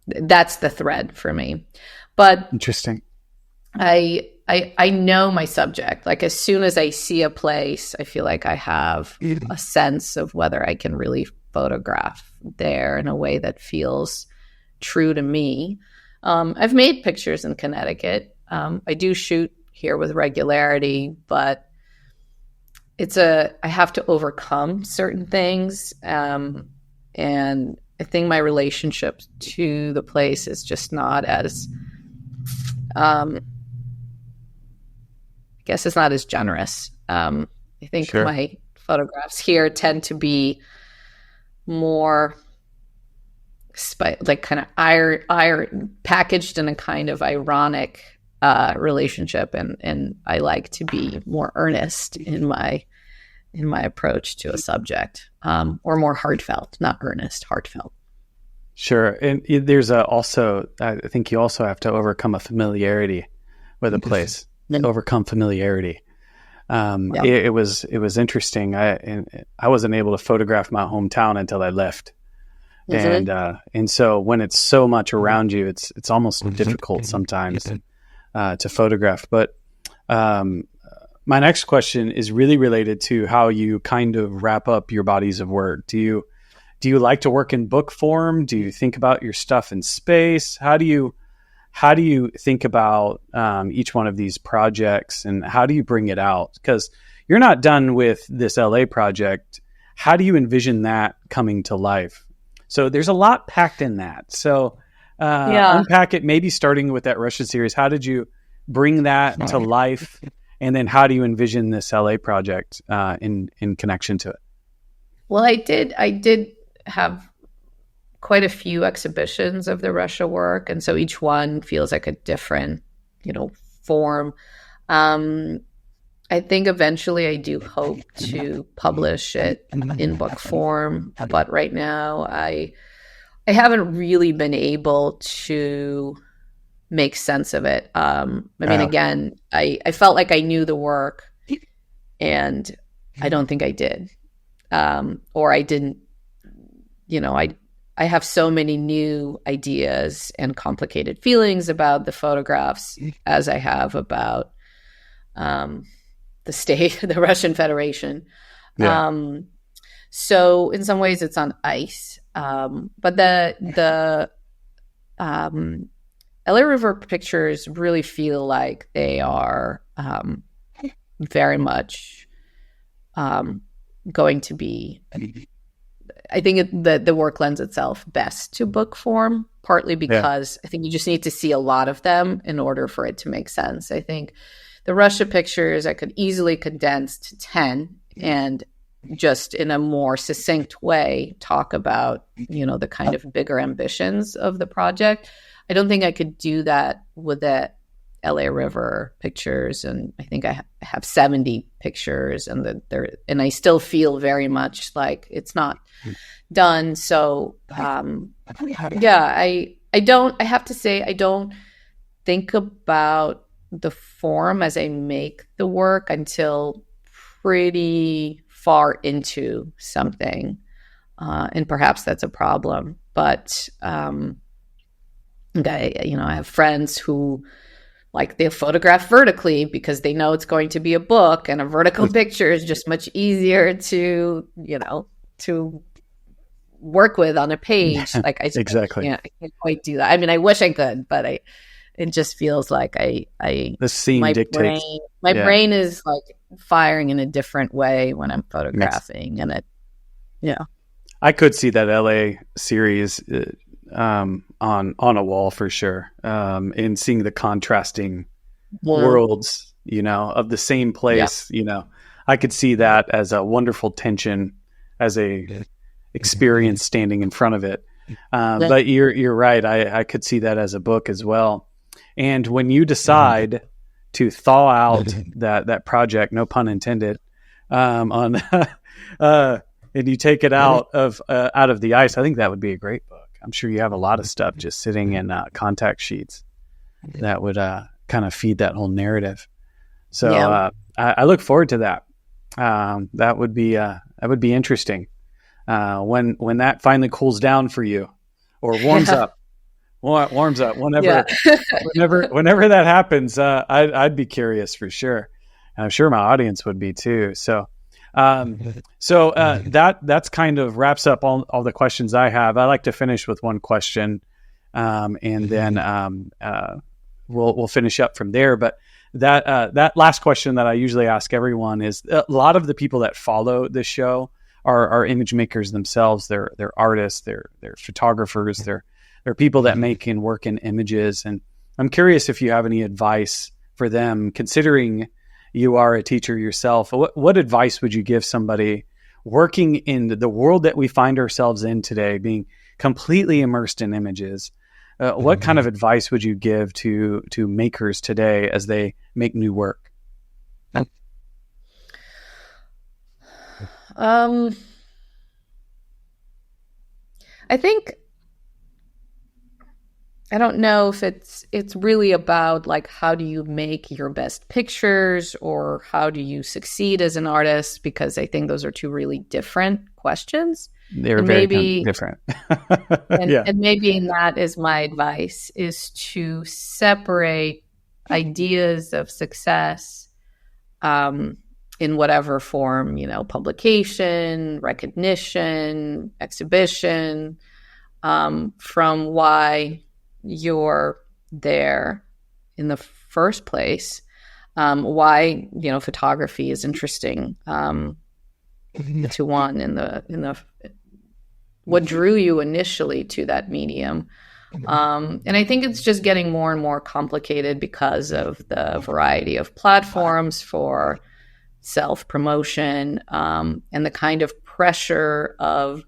A: that's the thread for me. But
B: interesting.
A: I know my subject. Like as soon as I see a place, I feel like I have a sense of whether I can really photograph there in a way that feels true to me. I've made pictures in Connecticut. I do shoot here with regularity, but I have to overcome certain things. And I think my relationship to the place is just not as, I guess it's not as generous. I think my photographs here tend to be more like kind of packaged in a kind of ironic relationship, and I like to be more earnest in my approach to a subject, or more heartfelt, not earnest, heartfelt.
B: Sure. And there's also, I think you also have to overcome a familiarity with a place, overcome familiarity. It was interesting. I wasn't able to photograph my hometown until I left. And so when it's so much around you, it's almost difficult sometimes to photograph. But my next question is really related to how you kind of wrap up your bodies of work. Do you like to work in book form? Do you think about your stuff in space? How do you think about each one of these projects, and how do you bring it out? Because you're not done with this LA project. How do you envision that coming to life? So there's a lot packed in that. So unpack it, maybe starting with that Russia series. How did you bring that to life? And then how do you envision this LA project in connection to it?
A: Well, I did have quite a few exhibitions of the Russia work, and so each one feels like a different, form. I think eventually I do hope to publish it in book form, but right now I haven't really been able to make sense of it. Again, I felt like I knew the work, and I don't think I did, or I didn't. I have so many new ideas and complicated feelings about the photographs as I have about the state, the Russian Federation. Yeah. So in some ways it's on ice. But the LA River pictures really feel like they are very much going to be, I think the work lends itself best to book form, partly because I think you just need to see a lot of them in order for it to make sense. I think the Russia pictures I could easily condense to 10 and just in a more succinct way talk about, the kind of bigger ambitions of the project. I don't think I could do that with the LA River pictures, and I think I have 70 pictures, and I still feel very much like it's not done. So I have to say I don't think about the form as I make the work until pretty far into something, and perhaps that's a problem. But I have friends who they'll photograph vertically because they know it's going to be a book, and a vertical picture is just much easier to work with on a page.
B: Exactly.
A: I can't quite do that. I mean, I wish I could, but it just feels like the
B: scene dictates.
A: My brain is firing in a different way when I'm photographing, and
B: I could see that LA series on a wall for sure, and seeing the contrasting worlds, of the same place. I could see that as a wonderful tension, as a experience standing in front of it. But you're right. I could see that as a book as well. And when you decide to thaw out that project, no pun intended, and you take it out of the ice, I think that would be a great book. I'm sure you have a lot of stuff just sitting in contact sheets that would kind of feed that whole narrative. So I look forward to that. That would be interesting when that finally cools down for you, or warms up. Whenever that happens, I'd be curious for sure. And I'm sure my audience would be too. So that's kind of wraps up all the questions I have. I like to finish with one question, and then we'll finish up from there. But that last question that I usually ask everyone is: a lot of the people that follow this show are image makers themselves. They're artists. They're photographers. They're people that make and work in images. And I'm curious if you have any advice for them, considering you are a teacher yourself. What advice would you give somebody working in the world that we find ourselves in today, being completely immersed in images. What kind of advice would you give to makers today as they make new work?
A: I think, I don't know if it's really about like, how do you make your best pictures or how do you succeed as an artist? Because I think those are two really different questions.
B: They're very different.
A: And maybe that is my advice, is to separate ideas of success in whatever form, publication, recognition, exhibition, from why you're there in the first place, why photography is interesting to one in the what drew you initially to that medium. And I think it's just getting more and more complicated because of the variety of platforms for self-promotion, and the kind of pressure of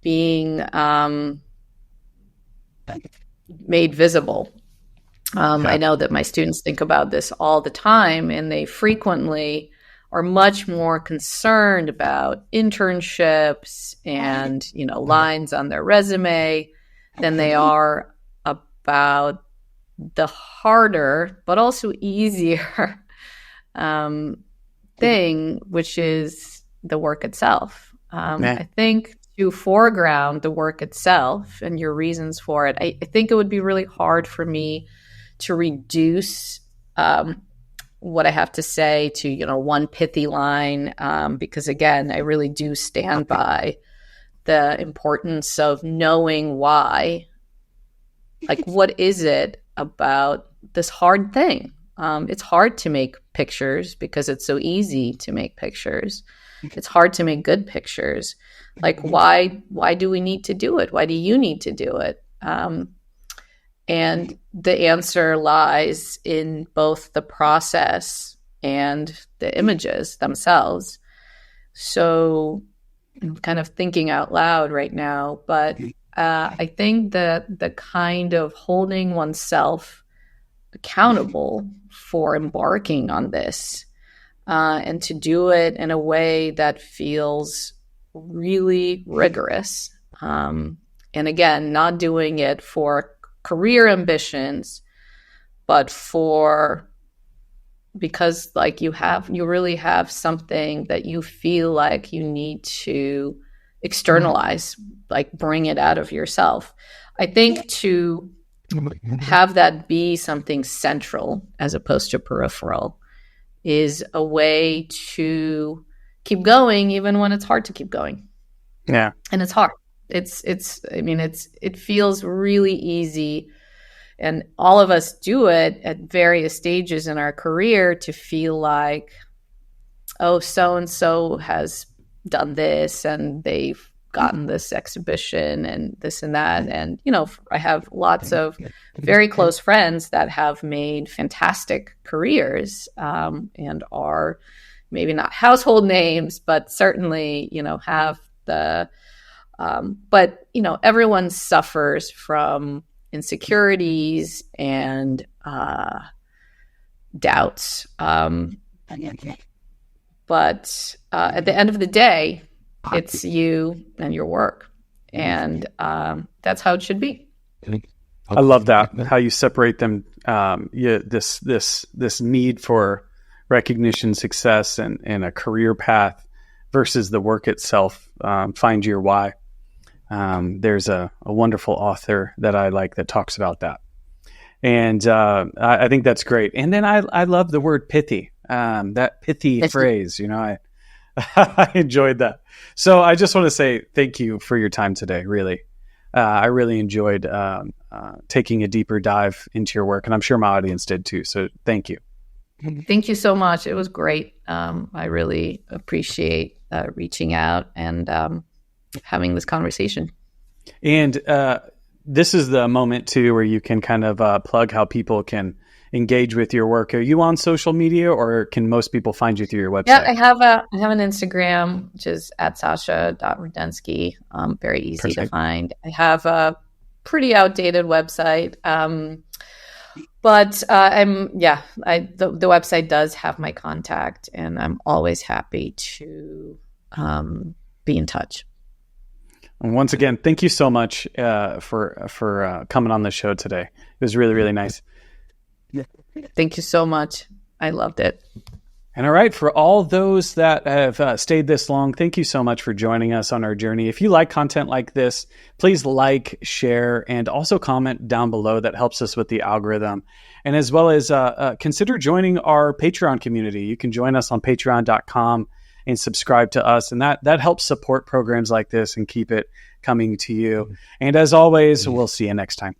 A: being made visible. I know that my students think about this all the time, and they frequently are much more concerned about internships and, lines on their resume than they are about the harder, but also easier thing, which is the work itself. I think to foreground the work itself and your reasons for it, I think it would be really hard for me to reduce what I have to say to, one pithy line, because again, I really do stand by the importance of knowing why. Like, what is it about this hard thing? It's hard to make pictures because it's so easy to make pictures. It's hard to make good pictures. Like, why do we need to do it? Why do you need to do it? And the answer lies in both the process and the images themselves. So I'm kind of thinking out loud right now, but I think that the kind of holding oneself accountable for embarking on this, and to do it in a way that feels really rigorous. And again, not doing it for career ambitions, but because like you really have something that you feel like you need to externalize, like bring it out of yourself. I think to have that be something central as opposed to peripheral is a way to keep going even when it's hard to keep going.
B: Yeah.
A: And it's hard. It feels really easy, and all of us do it at various stages in our career to feel like, oh, so-and-so has done this and they've gotten this exhibition and this and that. And, I have lots of very close friends that have made fantastic careers, and are maybe not household names, but certainly, have the, but, everyone suffers from insecurities and doubts. But at the end of the day, it's you and your work. And that's how it should be.
B: I love that, how you separate them. This need for recognition, success, and a career path versus the work itself. Find your why. There's a wonderful author that I like that talks about that. And I think that's great. And then I love the word pithy, that pithy phrase, I enjoyed that. So I just want to say thank you for your time today. Really. I really enjoyed taking a deeper dive into your work, and I'm sure my audience did too. So thank you.
A: Thank you so much. It was great. I really appreciate reaching out and having this conversation.
B: And this is the moment too where you can kind of plug how people can engage with your work. Are you on social media, or can most people find you through your website?
A: Yeah, I have an Instagram, which is at Sasha.Rudensky. Very easy to find. I have a pretty outdated website. But the website does have my contact, and I'm always happy to be in touch.
B: And once again, thank you so much for coming on the show today. It was really, really nice.
A: Thank you so much. I loved it.
B: And all right, for all those that have stayed this long, thank you so much for joining us on our journey. If you like content like this, please like, share, and also comment down below. That helps us with the algorithm. And as well as consider joining our Patreon community. You can join us on patreon.com and subscribe to us. And that helps support programs like this and keep it coming to you. And as always, we'll see you next time.